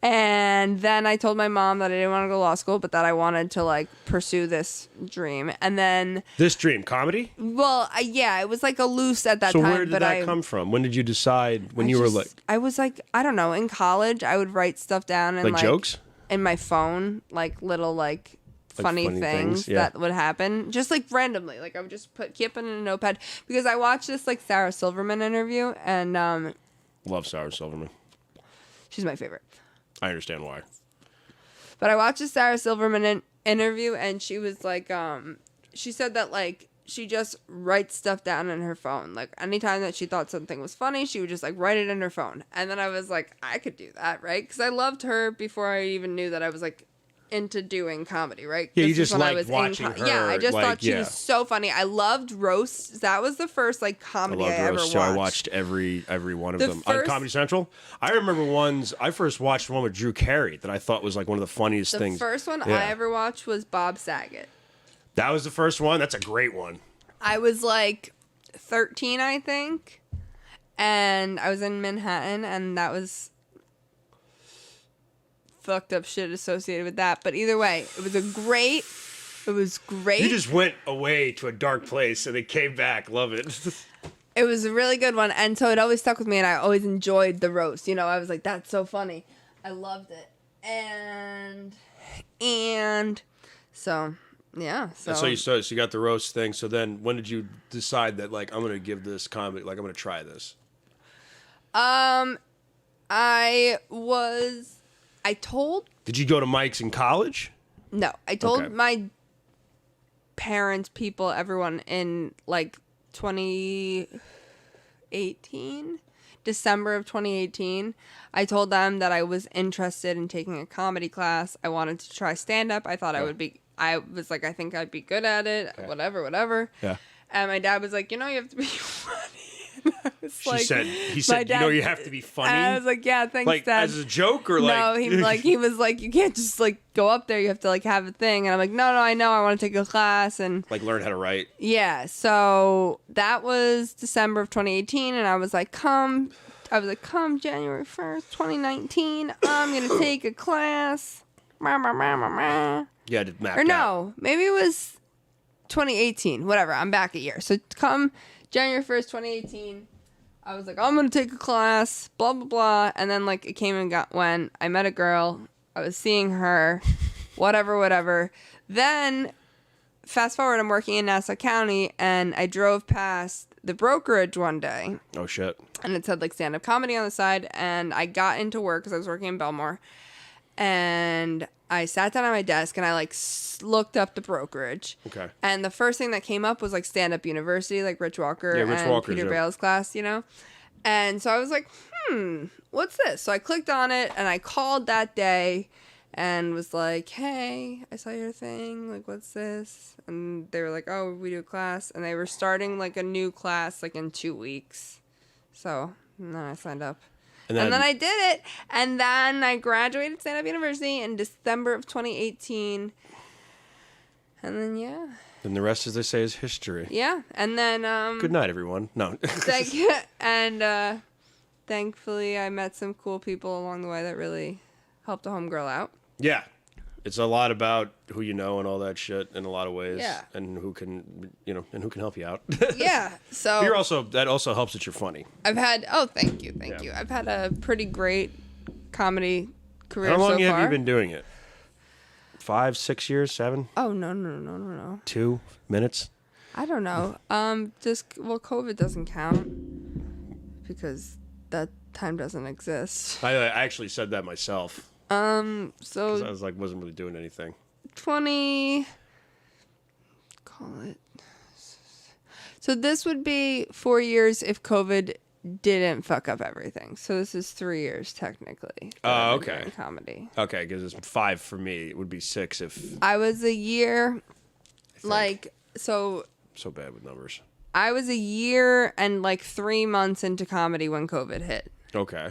And then I told my mom that I didn't want to go to law school, but that I wanted to like pursue this dream. And then this dream, comedy? Well, yeah, it was like a loose at that time. time. So where did that come from? When did you decide? When you were like, I was like, I don't know. In college, I would write stuff down and like jokes in my phone, like little like funny things that would happen just like randomly. Like I would just keep it in a notepad because I watched this like Sarah Silverman interview and love Sarah Silverman. She's my favorite. I understand why. But I watched this Sarah Silverman interview and she was like she said that like she just writes stuff down in her phone. Like anytime that she thought something was funny, she would just like write it in her phone. And then I was like, I could do that, right? Because I loved her before I even knew that I was like into doing comedy, right? Yeah, you just liked watching her. Yeah, I just thought she was so funny. I loved roasts. That was the first like comedy I ever watched. So I watched every one of them on Comedy Central. I remember I first watched one with Drew Carey that I thought was like one of the funniest things. The first one I ever watched was Bob Saget. That was the first one? That's a great one. I was like 13, I think, and I was in Manhattan, and that was fucked up shit associated with that. But either way, it was great. You just went away to a dark place and it came back. Love it. It was a really good one, and so it always stuck with me, and I always enjoyed the roast. You know, I was like, that's so funny. I loved it. And so yeah. So you got the roast thing. So then when did you decide that like I'm gonna give this comedy, like I'm gonna try this? Did you go to Mike's in college? No, I told my parents, people, everyone in like 2018, December of 2018. I told them that I was interested in taking a comedy class. I wanted to try stand-up. I thought I was like, I think I'd be good at it. Okay. Whatever. Yeah. And my dad was like, you have to be funny. He said, you have to be funny. And I was like, yeah, thanks, like, Dad. As a joke or like? No, he was like, you can't just like go up there. You have to like have a thing. And I'm like, no, I know. I want to take a class and like learn how to write. Yeah. So that was December of 2018, and I was like, come January 1st, 2019. I'm gonna take a class. Yeah, did map. Or no, maybe it was 2018. Whatever. I'm back a year. So come January 1st, 2018, I was like, I'm going to take a class, blah, blah, blah. And then, like, it came and went. I met a girl. I was seeing her, whatever. Then, fast forward, I'm working in Nassau County, and I drove past the brokerage one day. Oh, shit. And it said, like, stand-up comedy on the side. And I got into work because I was working in Belmore. And I sat down at my desk and I like looked up the brokerage. Okay. And the first thing that came up was like Stand Up University, like Rich Walker and Peter Bale's class, And so I was like, what's this? So I clicked on it and I called that day and was like, hey, I saw your thing. Like, what's this? And they were like, oh, we do a class. And they were starting like a new class like in 2 weeks. So and then I signed up. And then I did it. And then I graduated Stand Up University in December of 2018. And then, yeah. And the rest, as they say, is history. Yeah. And then... Good night, everyone. No. Thank you. And thankfully, I met some cool people along the way that really helped a homegirl out. Yeah. It's a lot about who you know and all that shit in a lot of ways. Yeah. And who can, and who can help you out. Yeah. So... that also helps that you're funny. I've had... Oh, thank you. Thank you. I've had a pretty great comedy career so far. How long have you been doing it? 5, 6 years, 7? Oh, no. 2 minutes? I don't know. COVID doesn't count because that time doesn't exist. I actually said that myself. So 'cause I was like, wasn't really doing anything. 20. Call it. So this would be 4 years if COVID didn't fuck up everything. So this is 3 years technically. Oh, okay. In comedy. Okay, because it's 5 for me. It would be 6 if. I was a year, so bad with numbers. I was a year and 3 months into comedy when COVID hit. Okay.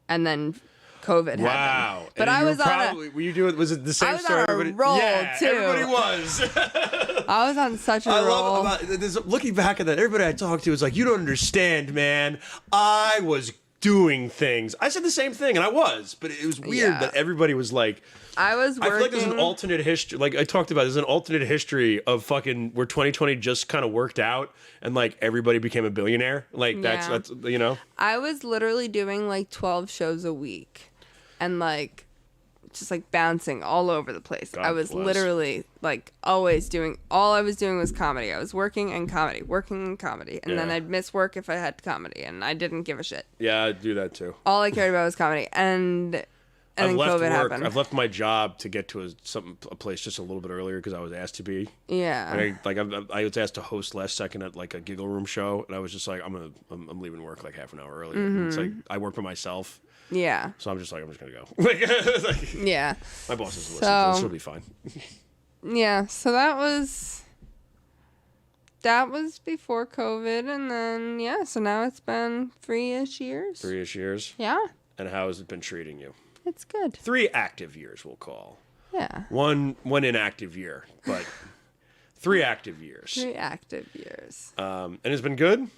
And then COVID happened. Wow. But and I was were you doing? Was it the same I was story? on a Everybody, roll, yeah, too. Everybody was. I was on such a roll. love looking back at that. Everybody I talked to was like, "You don't understand, man. I was doing things." I said the same thing, and I was, but it was weird that everybody was like. I was working. I feel like there's an alternate history. Like I talked about, there's an alternate history of fucking where 2020 just kind of worked out, and everybody became a billionaire. That's I was literally doing 12 shows a week. And just bouncing all over the place. God I was bless. literally always doing, all I was doing was comedy. I was working and comedy. And then I'd miss work if I had comedy, and I didn't give a shit. Yeah, I do that too. All I cared about was comedy. And then COVID happened. I've left my job to get to a place just a little bit earlier because I was asked to be. Yeah. And I was asked to host last second at a giggle room show, and I was just like, I'm leaving work half an hour early. Mm-hmm. It's I work by myself. Yeah. So I'm just I'm just gonna go. Yeah. My boss doesn't listen to this. She'll be fine. Yeah. So that was before COVID, and then so now it's been 3-ish years. 3-ish years. Yeah. And how has it been treating you? It's good. 3 active years, we'll call. Yeah. One inactive year, but 3 active years. 3 active years. And it's been good.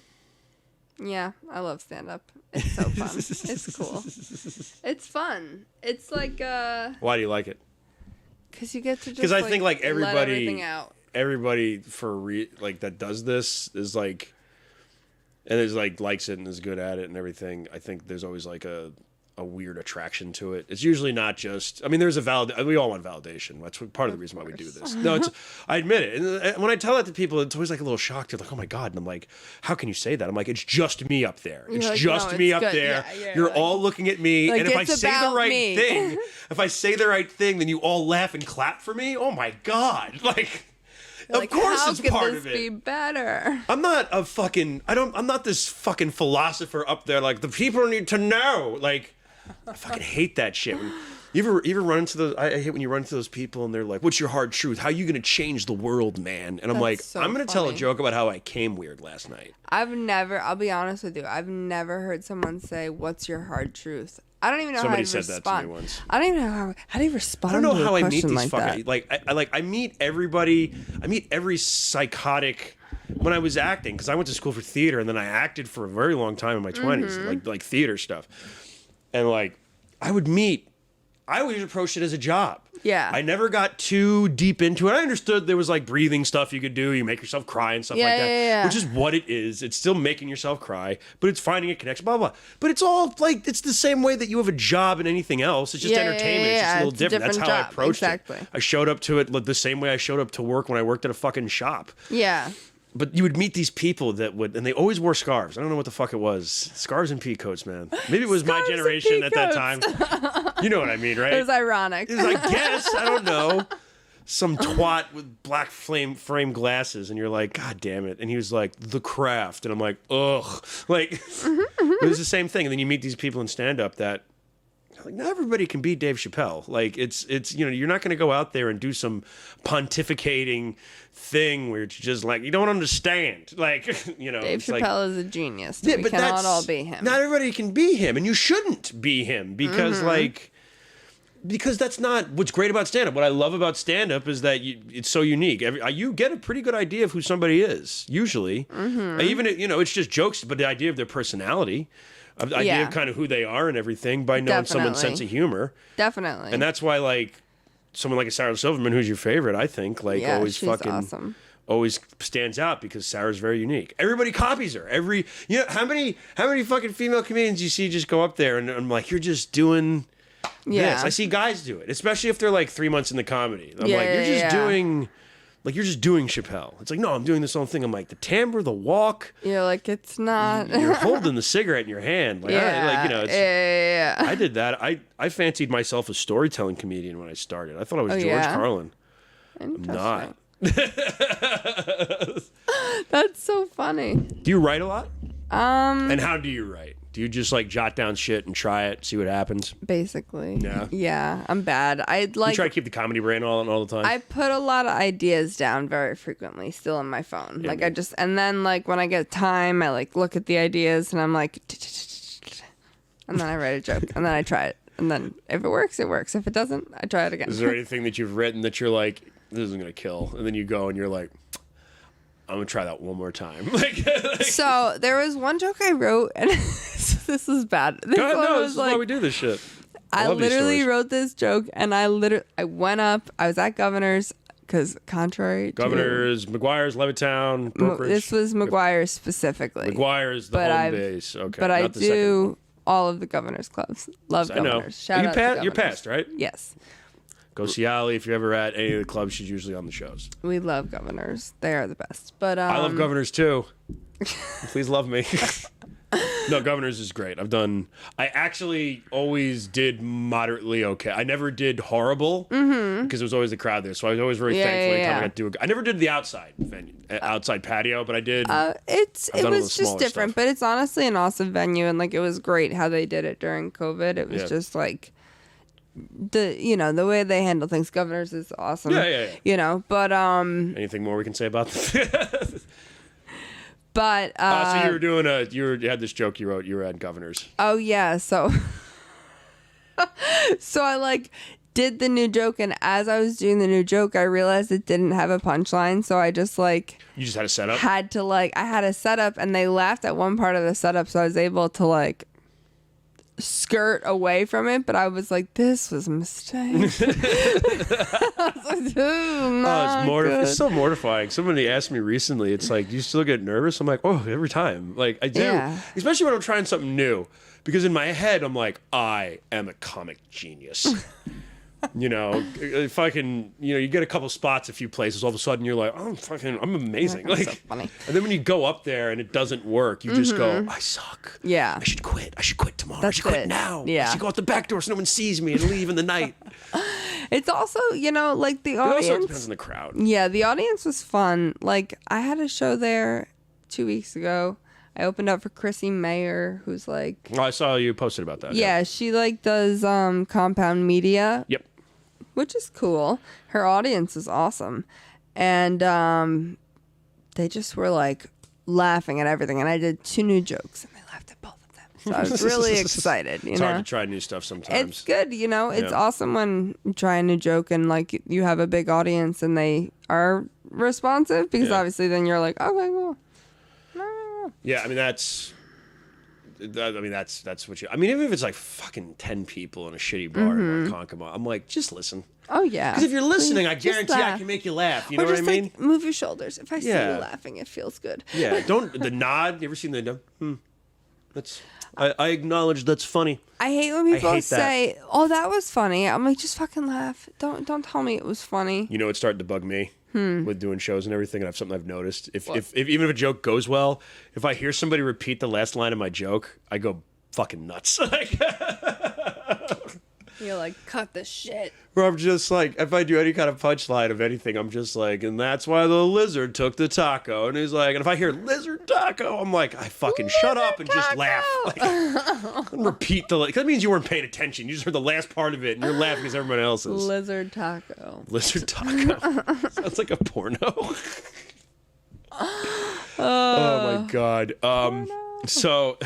Yeah, I love stand-up. It's so fun. It's cool. It's fun. It's Why do you like it? Because you get to just I think everybody, let everything out. Everybody that does this is and is likes it and is good at it and everything. I think there's always a weird attraction to it. It's usually not just. I mean, there's we all want validation. That's part of the reason why we do this. No, I admit it. And when I tell that to people, it's always a little shock. They're like, "Oh my god!" And I'm like, "How can you say that?" I'm like, "It's just me up there. It's just me up there. Yeah, You're all looking at me. And if I say the right me. thing, then you all laugh and clap for me. Oh my god! Of course how it's could part this of it. be better? I'm not I'm not this fucking philosopher up there the people need to know. I fucking hate that shit. You ever run into those? I hate when you run into those people and they're like, "What's your hard truth? How are you gonna change the world, man?" And I'm I'm gonna tell a joke about how I came weird last night. I'll be honest with you, I've never heard someone say, "What's your hard truth?" I don't even know Somebody how to said respond. that to me once. I don't even know how do you respond. I don't know to how a I meet question these like fucking that? I meet everybody. I meet every psychotic. When I was acting, because I went to school for theater and then I acted for a very long time in my 20s, like theater stuff, and I always approached it as a job. Yeah. I never got too deep into it. I understood there was breathing stuff you could do. You make yourself cry and stuff like that, Yeah. which is what it is. It's still making yourself cry, but it's finding a connection, blah, blah. But it's all it's the same way that you have a job and anything else. It's just entertainment. It's just a little different. That's how I approached it. I showed up to it the same way I showed up to work when I worked at a fucking shop. Yeah. But you would meet these people that would, and they always wore scarves. I don't know what the fuck it was. Scarves and pea coats, man. Maybe it was my generation at that time. You know what I mean, right? It was ironic. It was, I guess. I don't know. Some twat with black frame glasses, and you're like, God damn it. And he was like, The Craft. And I'm like, ugh. Maybe it's the same thing. And then you meet these people in stand-up that, like, not everybody can be Dave Chappelle. Like, it's you're not going to go out there and do some pontificating thing where it's just like, you don't understand. Like, Dave Chappelle Chappelle is a genius. Yeah, we cannot all be him. Not everybody can be him, and you shouldn't be him because, because that's not what's great about stand-up. What I love about stand-up is that it's so unique. You get a pretty good idea of who somebody is, usually. Even, it's just jokes, but the idea of their personality, idea of kind of who they are and everything by knowing someone's sense of humor. Definitely. And that's why, like, someone like a Sarah Silverman, who's your favorite, I think, like, always she's fucking... awesome. Always stands out because Sarah's very unique. Everybody copies her. How many fucking female comedians you see just go up there and I'm like, you're just doing... Yes, I see guys do it, especially if they're like 3 months in the comedy. I'm like, you're just doing Chappelle. It's like, no, I'm doing this own thing. I'm like, the timbre, the walk. You're like, it's not. You're holding the cigarette in your hand. Like, I did that. I fancied myself a storytelling comedian when I started. I thought I was George Carlin. I'm not. That's so funny. Do you write a lot? And how do you write? Do you just like jot down shit and try it, see what happens? Basically. Yeah. Yeah, I'm bad. You try to keep the comedy brain all the time? I put a lot of ideas down very frequently still on my phone. Yeah, and then like when I get time, I like look at the ideas and I'm like, and then I write a joke and then I try it. And then if it works, it works. If it doesn't, I try it again. Is there anything that you've written that you're like, this isn't going to kill? And then you go and you're like, I'm going to try that one more time. So there was one joke I wrote, and this is bad. This is why we do this shit. I literally wrote this joke, and I went up. I was at Governor's, because contrary Governor's, McGuire's, Levittown, Brokerage. This was McGuire's specifically. McGuire's, the home base. Okay, but I do all of the Governor's clubs. Love Governor's. Shout out to Governor's. You're passed, right? Yes. Go see Ali if you're ever at any of the clubs. She's usually on the shows. We love Governors. They are the best. But I love Governors too. Please love me. No, Governors is great. I actually always did moderately okay. I never did horrible because there was always the crowd there. So I was always very thankful every time I got to do it. I never did the outside venue, outside patio, but I did. It was just different, but it's honestly an awesome venue, and like it was great how they did it during COVID. It was just like the way they handle things. Governors is awesome. Yeah. But anything more we can say about this? But so you were doing you had this joke you wrote. You were at Governor's. Oh yeah, so I like did the new joke, and as I was doing the new joke, I realized it didn't have a punchline, so I just like you just had a setup. I had a setup, and they laughed at one part of the setup, so I was able to like skirt away from it, but I was like, this was a mistake. I was like, this is not good. It's so mortifying. Somebody asked me recently, it's like, do you still get nervous? I'm like, oh, every time. Like, I do. Especially when I'm trying something new. Because in my head, I'm like, I am a comic genius. If I can, you get a couple spots a few places, all of a sudden you're like, oh, I'm amazing. That's so funny. And then when you go up there and it doesn't work, you just go, I suck. Yeah. I should quit tomorrow. That's I should quit now. Yeah. I should go out the back door so no one sees me and leave in the night. It's also, like the audience. It also depends on the crowd. Yeah, the audience was fun. Like, I had a show there 2 weeks ago. I opened up for Chrissy Mayer, who's like... Oh, I saw you posted about that. Yeah, she like does compound media. Yep. Which is cool. Her audience is awesome. And they just were like laughing at everything. And I did 2 new jokes and they laughed at both of them. So I was really excited. It's hard to try new stuff sometimes. It's good, It's awesome when you try a new joke and like you have a big audience and they are responsive because obviously then you're like, okay, cool. Yeah, I mean that's what you. I mean, even if it's like fucking 10 people in a shitty bar in Ronkonkoma, I'm like, just listen. Oh yeah. Because if you're listening, I guarantee I can make you laugh. You know what I mean? Like, move your shoulders. If I see you laughing, it feels good. Yeah. The nod. You ever seen the? That's. I acknowledge that's funny. I hate when people say, "Oh, that was funny." I'm like, just fucking laugh. Don't tell me it was funny. You know, it's starting to bug me. With doing shows and everything, and I have something I've noticed. If even if a joke goes well, if I hear somebody repeat the last line of my joke, I go fucking nuts. You're like, cut the shit. Where I'm just like, if I do any kind of punchline of anything, I'm just like, and that's why the lizard took the taco. And he's like, and if I hear lizard taco, I'm like, I fucking shut up and just laugh. Like, and repeat the, that means you weren't paying attention. You just heard the last part of it and you're laughing as everyone else is. Lizard taco. Lizard taco. Sounds like a porno. Oh my God. So,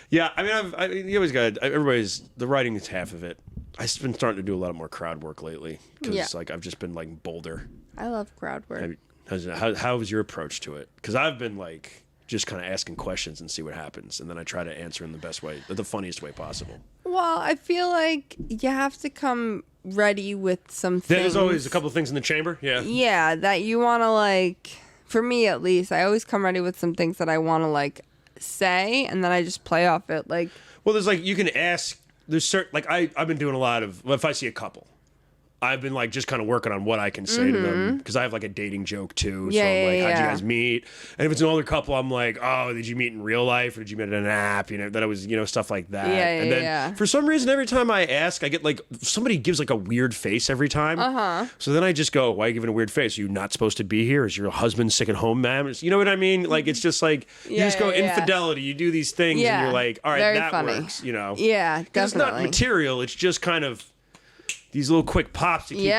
yeah, I mean, you always got, everybody's, the writing is half of it. I've been starting to do a lot more crowd work lately because like I've just been like bolder. I love crowd work. How was your approach to it? Because I've been like just kind of asking questions and see what happens, and then I try to answer in the best way, the funniest way possible. Well, I feel like you have to come ready with some things. There's always a couple of things in the chamber. Yeah. Yeah, that you want to like. For me, at least, I always come ready with some things that I want to like say, and then I just play off it. Like, well, there's like you can ask. There's certain like I've been doing a lot of. Well, if I see a couple, I've been like just kind of working on what I can say to them because I have like a dating joke too. So I'm like, how'd you guys meet? And if it's an older couple, I'm like, oh, did you meet in real life or did you meet at an app? You know, that it was stuff like that. And then for some reason, every time I ask, I get like somebody gives like a weird face every time. So then I just go, why are you giving a weird face? Are you not supposed to be here? Is your husband sick at home, ma'am? You know what I mean? Like it's just like you just go infidelity. You do these things and you're like, all right, very that funny. works. You know? Yeah, definitely. It's not material. It's just kind of these little quick pops to keep,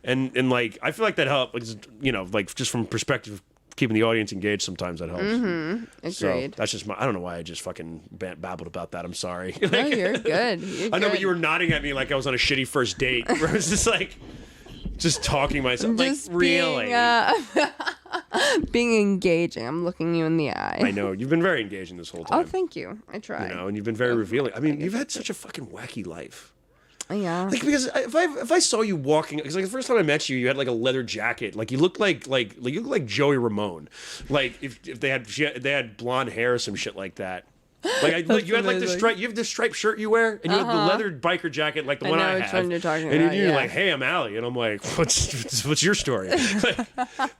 and like I feel like that helps, like, like just from perspective of keeping the audience engaged, sometimes that helps. Agreed. So that's just I don't know why I just fucking babbled about that. I'm sorry. No, you're good. I know, but you were nodding at me like I was on a shitty first date. Where I was just like, just talking myself. Just like really, being engaging. I'm looking you in the eye. I know you've been very engaging this whole time. Oh, thank you. I try. And you've been very revealing. I mean, you've had such a fucking wacky life. Yeah. Like because if I saw you walking, because like the first time I met you, you had like a leather jacket, like you looked like you looked like Joey Ramone, like if they had blonde hair or some shit like that. Like you had like the stripe, you have the striped shirt you wear, and you have the leather biker jacket like the one I have. Which one you're talking and about, you're like, hey, I'm Allie, and I'm like, what's your story? Like,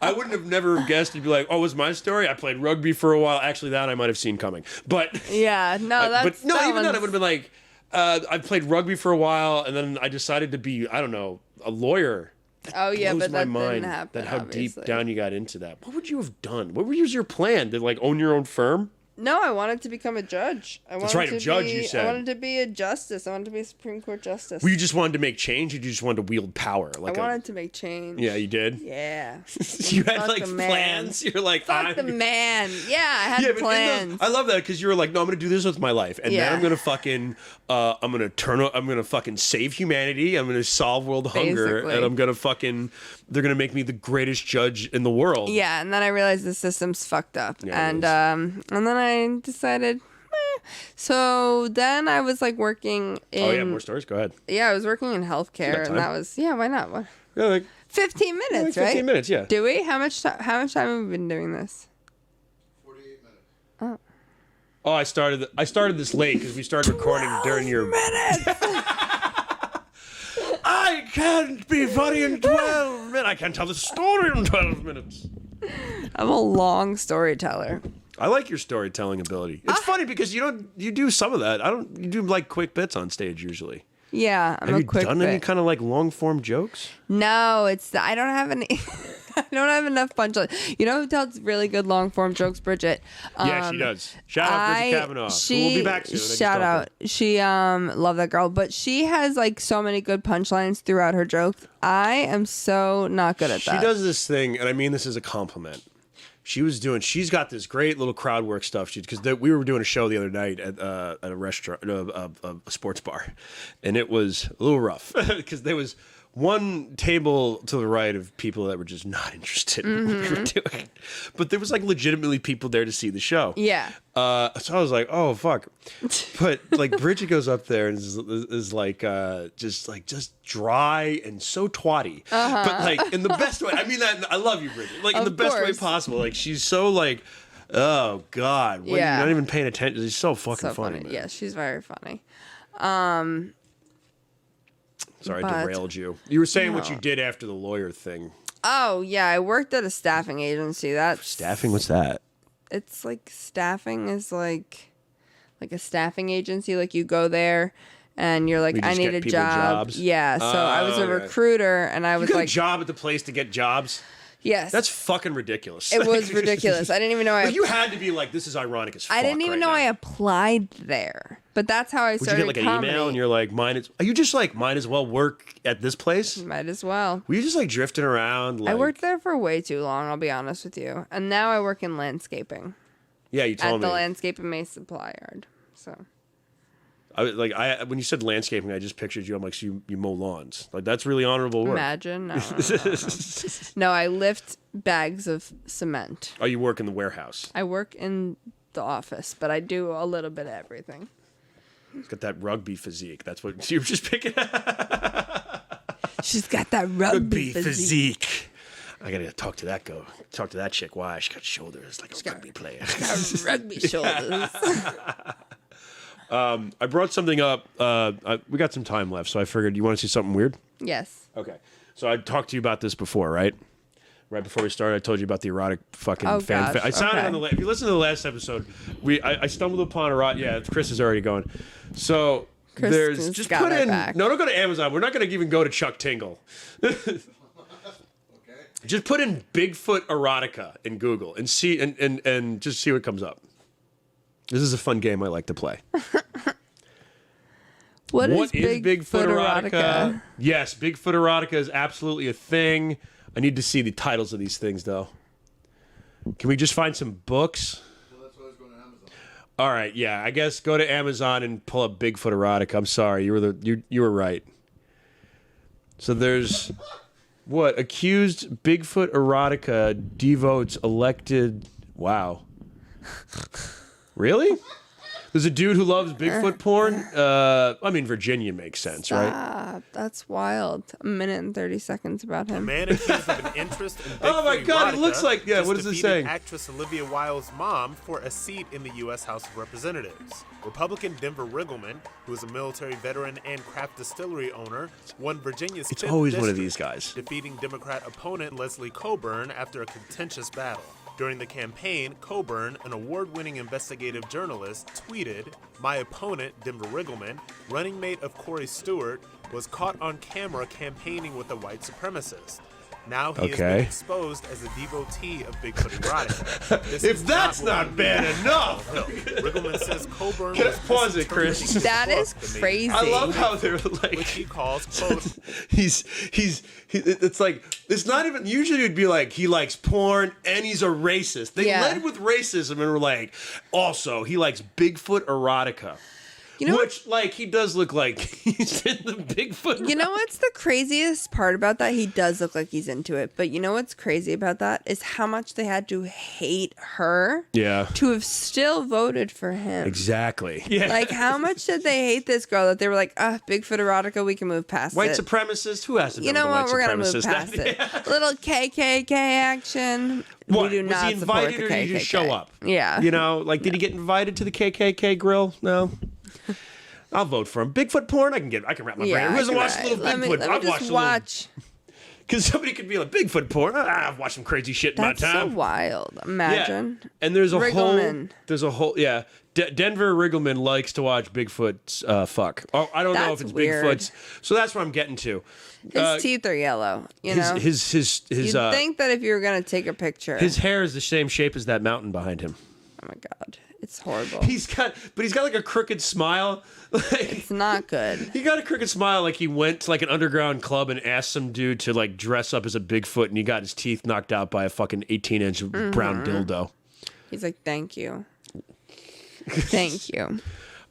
I wouldn't have never guessed you'd be like, oh, what's my story? I played rugby for a while. Actually, that I might have seen coming, but yeah, no, that's but no, even then I would have been like. I played rugby for a while, and then I decided to be, I don't know, a lawyer. Oh yeah, but that didn't happen. That how obviously. deep down you got into that. What would you have done? What was your plan? To like own your own firm? No, I wanted to become a judge. That's right, a judge. You said I wanted to be a justice. I wanted to be a Supreme Court justice. Well, you just wanted to make change, or you just wanted to wield power? Like I wanted to make change. Yeah, you did. Yeah. You had like plans. You're like, fuck the man. Yeah, I had plans. I love that because you were like, no, I'm gonna do this with my life, and then I'm gonna fucking, I'm gonna fucking save humanity. I'm gonna solve world hunger, and I'm gonna fucking. They're gonna make me the greatest judge in the world. Yeah, and then I realized the system's fucked up, and then I decided. So then I was like working in. Oh yeah, more stories. Go ahead. Yeah, I was working in healthcare, and that was why not? What? Yeah, like 15 minutes, like 15 right? 15 minutes, yeah. Do we? How much time have we been doing this? 48 minutes. Oh. Oh, I started this late because we started recording during your minutes. I can't be funny in 12 minutes. I can't tell the story in 12 minutes. I'm a long storyteller. I like your storytelling ability. It's funny because you do some of that. You do like quick bits on stage usually. Yeah, I'm Have a you quick done bit. any kind of like long form jokes? No, I don't have any. I don't have enough punchlines. You know who tells really good long form jokes? Bridget. Yeah, she does. Shout out Bridget Kavanaugh. Who will be back soon. Shout out. She love that girl, but she has like so many good punchlines throughout her jokes. I am so not good at that. She does this thing, and I mean this as a compliment. She's got this great little crowd work stuff. Because we were doing a show the other night at a restaurant, a sports bar, and it was a little rough because there was one table to the right of people that were just not interested in what we were doing, but there was like legitimately people there to see the show. Yeah. So I was like, oh fuck, but like Bridget goes up there and is like just dry and so twatty, but like in the best way. I mean that I love you, Bridget. Like in the best way possible. Like she's so like, oh god, you're not even paying attention. She's so fucking funny. Yeah, she's very funny. Sorry, I derailed you. You were saying what you did after the lawyer thing. Oh yeah, I worked at a staffing agency. Staffing? What's that? It's like staffing is like a staffing agency. Like you go there and you're like, You I just need get a people job. jobs? Yeah, so I was a okay. recruiter, and I You was got like, a job at the place to get jobs? yes. That's fucking ridiculous. It was ridiculous. I didn't even know Like, you had to be like, this is ironic as fuck. I didn't even know now. I applied there. But that's how I Would you started get like an comedy. email and you're like, are you just like, might as well work at this place? Might as well. Were you just like drifting around? Like, I worked there for way too long, I'll be honest with you. And now I work in landscaping Yeah, you told at me. the landscaping May supply yard. So When you said landscaping, I just pictured you. I'm like, so you mow lawns. Like, that's really honorable work. imagine. No. No, I lift bags of cement. Oh, you work in the warehouse. I work in the office, but I do a little bit of everything. It's got that rugby physique. That's what you were just picking up. She's got that rugby physique. I gotta talk to that chick. Why? She got shoulders like a rugby player. Got rugby shoulders. I brought something up. We got some time left, so I figured you want to see something weird? Yes. Okay. So I talked to you about this before, right? Right before we started, I told you about the erotic fucking fan. Gosh, I sounded okay. on the. If you listen to the last episode, I stumbled upon erotic. Yeah, Chris is already going. So there's Kristen's just got put our in. back. No, don't go to Amazon. We're not going to even go to Chuck Tingle. Okay. Just put in Bigfoot erotica in Google and see and just see what comes up. This is a fun game I like to play. What is Bigfoot erotica? Yes, Bigfoot erotica is absolutely a thing. I need to see the titles of these things, though. Can we just find some books? Well, that's why I was going to Amazon. All right, yeah. I guess go to Amazon and pull up Bigfoot erotica. I'm sorry, you were right. So there's what accused Bigfoot erotica devotes elected. Wow. Really? There's a dude who loves Bigfoot porn. I mean, Virginia makes sense, right? Ah, that's wild. A minute and 30 seconds about A him. man accused of an interest in Bigfoot Oh my God, it erotica looks like- yeah, just what is it defeated saying? Actress Olivia Wilde's mom for a seat in the U.S. House of Representatives. Republican Denver Riggleman, who is a military veteran and craft distillery owner, won Virginia's It's 5th always one of district, these guys. defeating Democrat opponent Leslie Coburn after a contentious battle. During the campaign, Coburn, an award-winning investigative journalist, tweeted, "My opponent, Denver Riggleman, running mate of Corey Stewart, was caught on camera campaigning with a white supremacist. Now he has Okay. been exposed as a devotee of Bigfoot erotica. This If is that's what not we bad do." enough. No. Riggleman says Coburn Can I was pause it, Chris? misinterpreting That his is book, The Maiden crazy. I love how they're which he like. calls, quote, It's like it's not even. Usually it'd be like he likes porn and he's a racist. They Yeah. led with racism and were like, also he likes Bigfoot erotica. You know Which, like, he does look like he's in the Bigfoot. You know what's the craziest part about that? He does look like he's into it. But you know what's crazy about that is how much they had to hate her Yeah. to have still voted for him. Exactly. Yeah. Like, how much did they hate this girl that they were like, Bigfoot erotica, we can move past White it. supremacist? Who has to You know know the what? white We're going to move supremacist? past it. Little KKK action. What? We do Was not he support invited the or KKK. did he just show up? Yeah. You know, like, did he get invited to the KKK grill? No. I'll vote for him. Bigfoot porn? I can wrap my brain. Who hasn't watched a little Let me Bigfoot? I've just watched a little. watch. Because somebody could be like, Bigfoot porn? I've watched some crazy shit in That's my so time. wild. Imagine. Yeah. And there's a Riggleman. yeah. Denver Riggleman likes to watch Bigfoot's fuck. Oh, I don't know if That's it's weird. Bigfoot's. So that's what I'm getting to. His teeth are yellow, you know? His You'd think that if you were going to take a picture. his hair is the same shape as that mountain behind him. Oh my God. It's horrible. He's got like a crooked smile. Like, It's not good. he got a crooked smile like he went to like an underground club and asked some dude to like dress up as a Bigfoot and he got his teeth knocked out by a fucking 18-inch brown dildo. He's like, thank you. Thank you.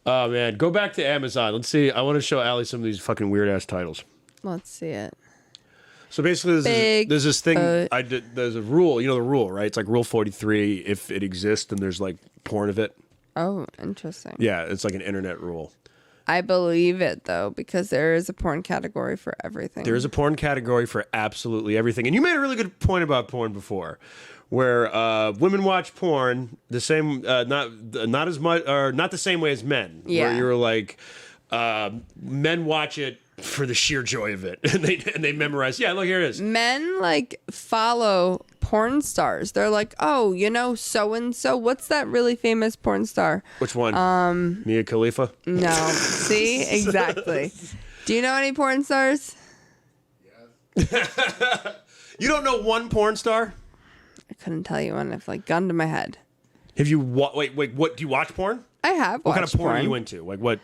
Oh man, go back to Amazon. Let's see. I want to show Allie some of these fucking weird ass titles. Let's see it. So basically, there's this thing Bigfoot. I did. There's a rule. You know the rule, right? It's like Rule 43. If it exists, then there's like porn of it. Oh, interesting. Yeah, it's like an internet rule. I believe it, though, because there is a porn category for everything. There is a porn category for absolutely everything. And you made a really good point about porn before, where women watch porn the same, not as much, or not the same way as men. Yeah. Where you're like, men watch it for the sheer joy of it, and they memorize. Yeah, look, here it is. Men like follow porn stars. They're like, oh, so and so. What's that really famous porn star? Which one? Mia Khalifa. No, see, exactly. Do you know any porn stars? You don't know one porn star? I couldn't tell you one. If like gun to my head. Have you wait? What do you watch porn? I have. What kind of porn are you into? Like what?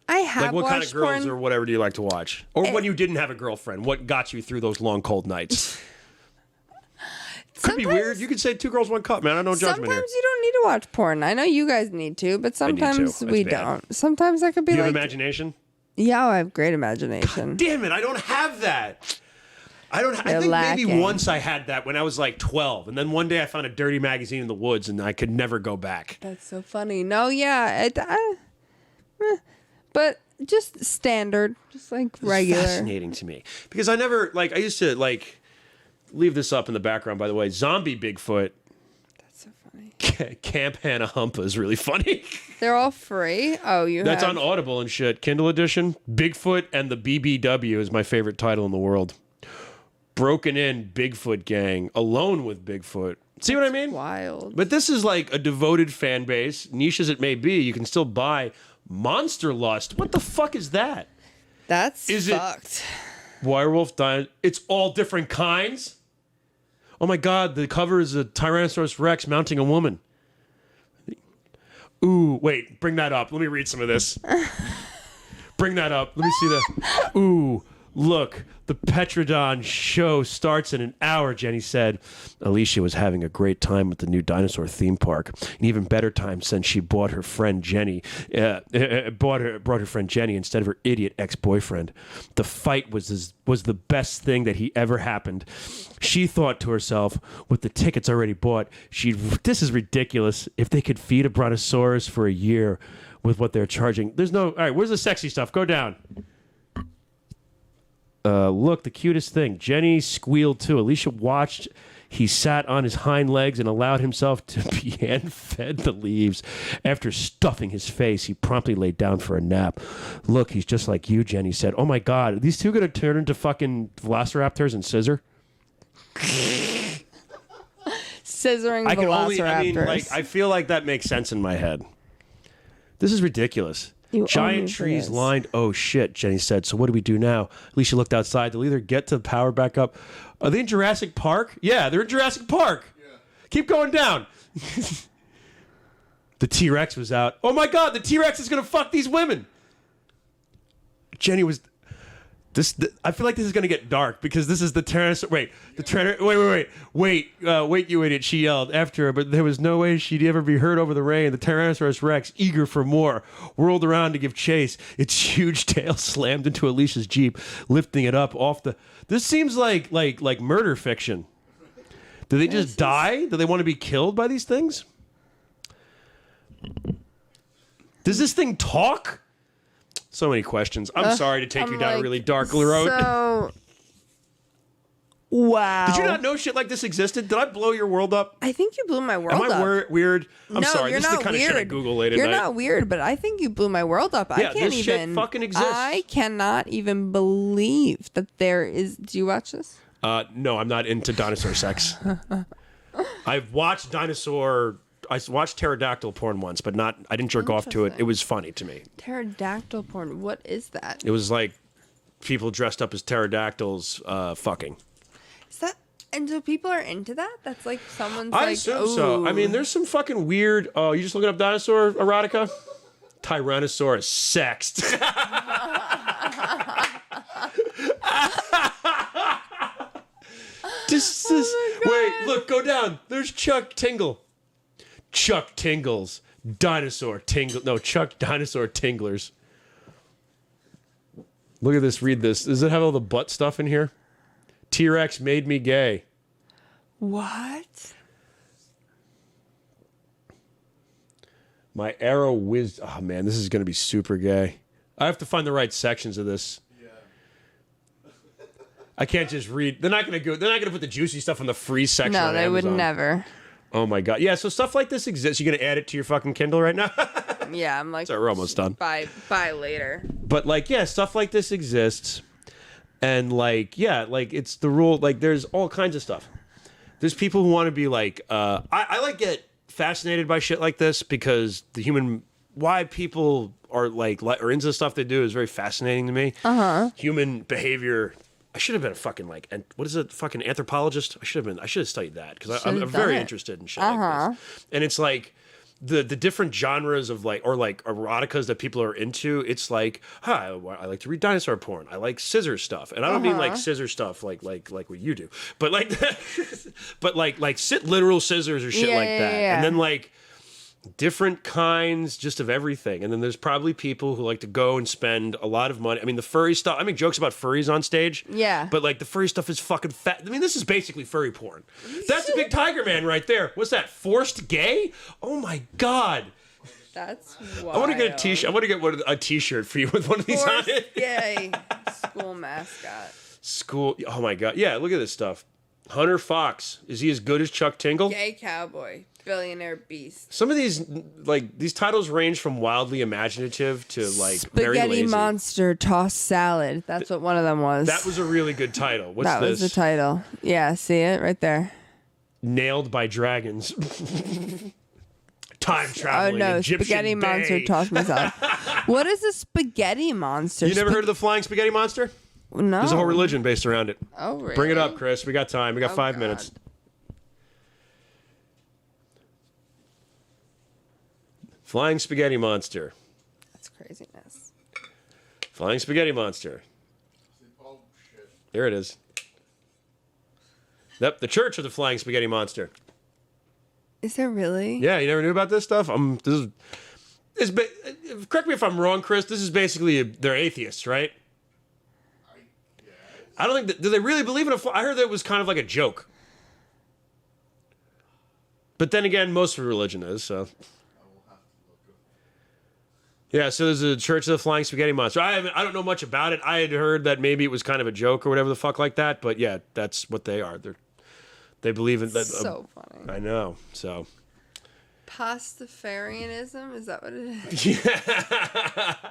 I have. Like what kind of girls porn. or whatever do you like to watch? Or when you didn't have a girlfriend, what got you through those long cold nights? Could be weird. You could say 2 girls, 1 cup, man. I know judgment here. Sometimes you don't need to watch porn. I know you guys need to, but sometimes to. we It's bad. don't. Sometimes I could be Do you like, have imagination? yeah, I have great imagination. Damn it, I don't have that. I They're think maybe lacking. once I had that when I was like 12, and then one day I found a dirty magazine in the woods, and I could never go back. That's so funny. No, yeah, but just standard, just like regular. Fascinating to me because I never I used to leave this up in the background. By the way, zombie Bigfoot. That's so funny. Camp Hannah Humpa is really funny. They're all free. Oh, That's on Audible and shit. Kindle edition. Bigfoot and the BBW is my favorite title in the world. Broken in Bigfoot gang, alone with Bigfoot. See what I mean? Wild. But this is like a devoted fan base, niche as it may be. You can still buy Monster Lust. What the fuck is that? That's Is it- fucked. Werewolf Dino. It's all different kinds. Oh my god, the cover is a Tyrannosaurus Rex mounting a woman. Ooh, wait, bring that up. Let me read some of this. Bring that up. Let me see that. Ooh, look, the Petrodon show starts in an hour, Jenny said. Alicia was having a great time at the new dinosaur theme park. An even better time since she bought her friend Jenny, brought her friend Jenny instead of her idiot ex-boyfriend. The fight was the best thing that he ever happened. She thought to herself, with the tickets already bought, this is ridiculous. If they could feed a brontosaurus for a year with what they're charging. All right, where's the sexy stuff? Go down. Look, the cutest thing. Jenny squealed too. Alicia watched. He sat on his hind legs and allowed himself to be hand-fed the leaves. After stuffing his face, he promptly laid down for a nap. Look, he's just like you, Jenny said. Oh my God, are these two going to turn into fucking velociraptors and scissor? Scissoring I can only, velociraptors. I feel like that makes sense in my head. This is ridiculous. Giant trees lined. Oh shit, Jenny said. So what do we do now? Alicia looked outside. They'll either get to the power back up. Are they in Jurassic Park? Yeah, they're in Jurassic Park. Yeah. Keep going down. The T-Rex was out. Oh my God, the T-Rex is gonna fuck these women. Jenny was. I feel like this is gonna get dark because this is the Tyrannosaurus. Wait, you idiot! She yelled after her, but there was no way she'd ever be heard over the rain. The Tyrannosaurus Rex, eager for more, whirled around to give chase. Its huge tail slammed into Alicia's Jeep, lifting it up off the. This seems like murder fiction. Do they just die? Do they want to be killed by these things? Does this thing talk? So many questions. I'm sorry to take you down a really dark road. So, wow. Did you not know shit like this existed? Did I blow your world up? I think you blew my world up. Am I weird? I'm No, sorry. you're This is the not kind of shit I weird. Google late at You're night. not weird, but I think you blew my world up. Yeah, I can't this even. shit fucking exists. I cannot even believe that there is. Do you watch this? No, I'm not into dinosaur sex. I've watched I watched pterodactyl porn once, but I didn't jerk off to it. Interesting. It was funny to me. Pterodactyl porn. What is that? It was like people dressed up as pterodactyls fucking. Is that? And so people are into that? That's like someone's I like, assume so. I mean, there's some fucking weird. Oh, you just looking up dinosaur erotica? Tyrannosaurus sexed. Wait, look, go down. There's Chuck Tingle. Chuck Tingles. Dinosaur Tingle. No, Chuck Dinosaur Tinglers. Look at this. Read this. Does it have all the butt stuff in here? T-Rex made me gay. What? My arrow whizzed. Oh, man, this is going to be super gay. I have to find the right sections of this. I can't just read. They're not going to put the juicy stuff in the free section. No, on they would Amazon. never. Oh my God. Yeah, so stuff like this exists. You going to add it to your fucking Kindle right now? Yeah, I'm like, So we're almost done. Buy later. But like, yeah, stuff like this exists. And like, yeah, like it's the rule. Like there's all kinds of stuff. There's people who want to be like, I like get fascinated by shit like this because why people are like or into the stuff they do is very fascinating to me. Human behavior. I should have been a fucking like, and what is it? Fucking anthropologist. I should have studied that because I'm very interested in shit like this. And it's like the different genres of like eroticas that people are into. It's like, I like to read dinosaur porn. I like scissor stuff, and I don't mean like scissor stuff like what you do, but like but like literal scissors or shit like that. Yeah. And then like different kinds just of everything. And then there's probably people who like to go and spend a lot of money. I mean, the furry stuff, I make jokes about furries on stage. Yeah. But like the furry stuff is fucking fat. I mean, this is basically furry porn. That's a big tiger man right there. What's that? Forced gay? Oh my God. That's wild. I want to get a t-shirt. I want to get a t-shirt for you with one of these on it. Yay. School mascot. School. Oh my God. Yeah, look at this stuff. Hunter Fox. Is he as good as Chuck Tingle? Gay cowboy. Billionaire beast. Some of these titles range from wildly imaginative to like very Spaghetti lazy. monster tossed salad. That's what one of them was. That was a really good title. What's that this? was the title. Yeah, see it right there. Nailed by dragons. Time Oh traveling. no, Egyptian spaghetti Bay. monster tossed me salad. What is a spaghetti monster? You never heard of the flying spaghetti monster? No. There's a whole religion based around it. Oh really? Bring it up, Chris. We got time. We got 5 God. minutes. Flying spaghetti monster. That's craziness. Flying spaghetti monster. Oh, shit. There it is. Yep, the Church of the Flying Spaghetti Monster. Is there really? Yeah, you never knew about this stuff? Correct me if I'm wrong, Chris. This is basically they're atheists, right? I don't think. Do they really believe in a? I heard that it was kind of like a joke. But then again, most of religion is so. Yeah, so there's a Church of the Flying Spaghetti Monster. I don't know much about it. I had heard that maybe it was kind of a joke or whatever the fuck like that. But yeah, that's what they are. They believe in that. So funny. I know. So. Pastafarianism? Is that what it is? Yeah.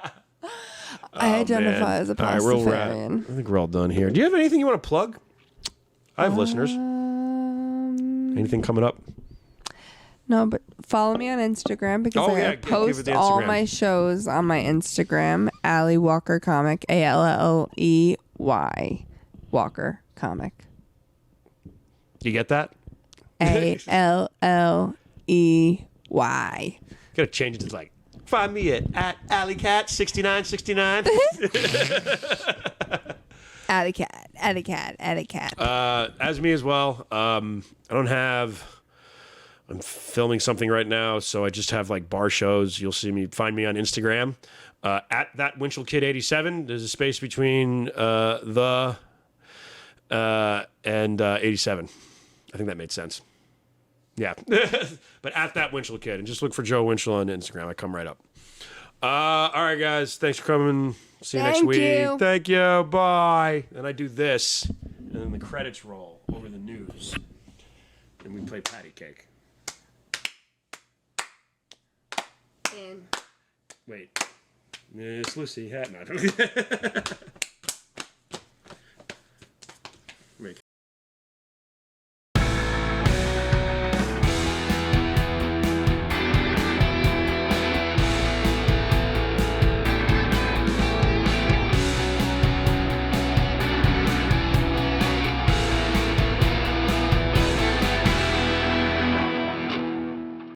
I identify as a All right, I pastafarian. think we're all done here. Do you have anything you want to plug? I have listeners. Anything coming up? No, but follow me on Instagram because Oh, yeah, I give it post the all Instagram. my shows on my Instagram. Allie Walker Comic. ALLEY Walker Comic. You get that? ALLEY. Gotta change it to like, find me at alleycat6969. Alley Cat. As me as well. I'm filming something right now, so I just have like bar shows. You'll find me on Instagram at that Winchell Kid 87. There's a space between and 87. I think that made sense. Yeah, but at that Winchell Kid, and just look for Joe Winchell on Instagram. I come right up. All right, guys, thanks for coming. See you next Thank week. you. Thank you. Bye. And I do this, and then the credits roll over the news, and we play patty cake. Wait. Miss Lucy Hatnot.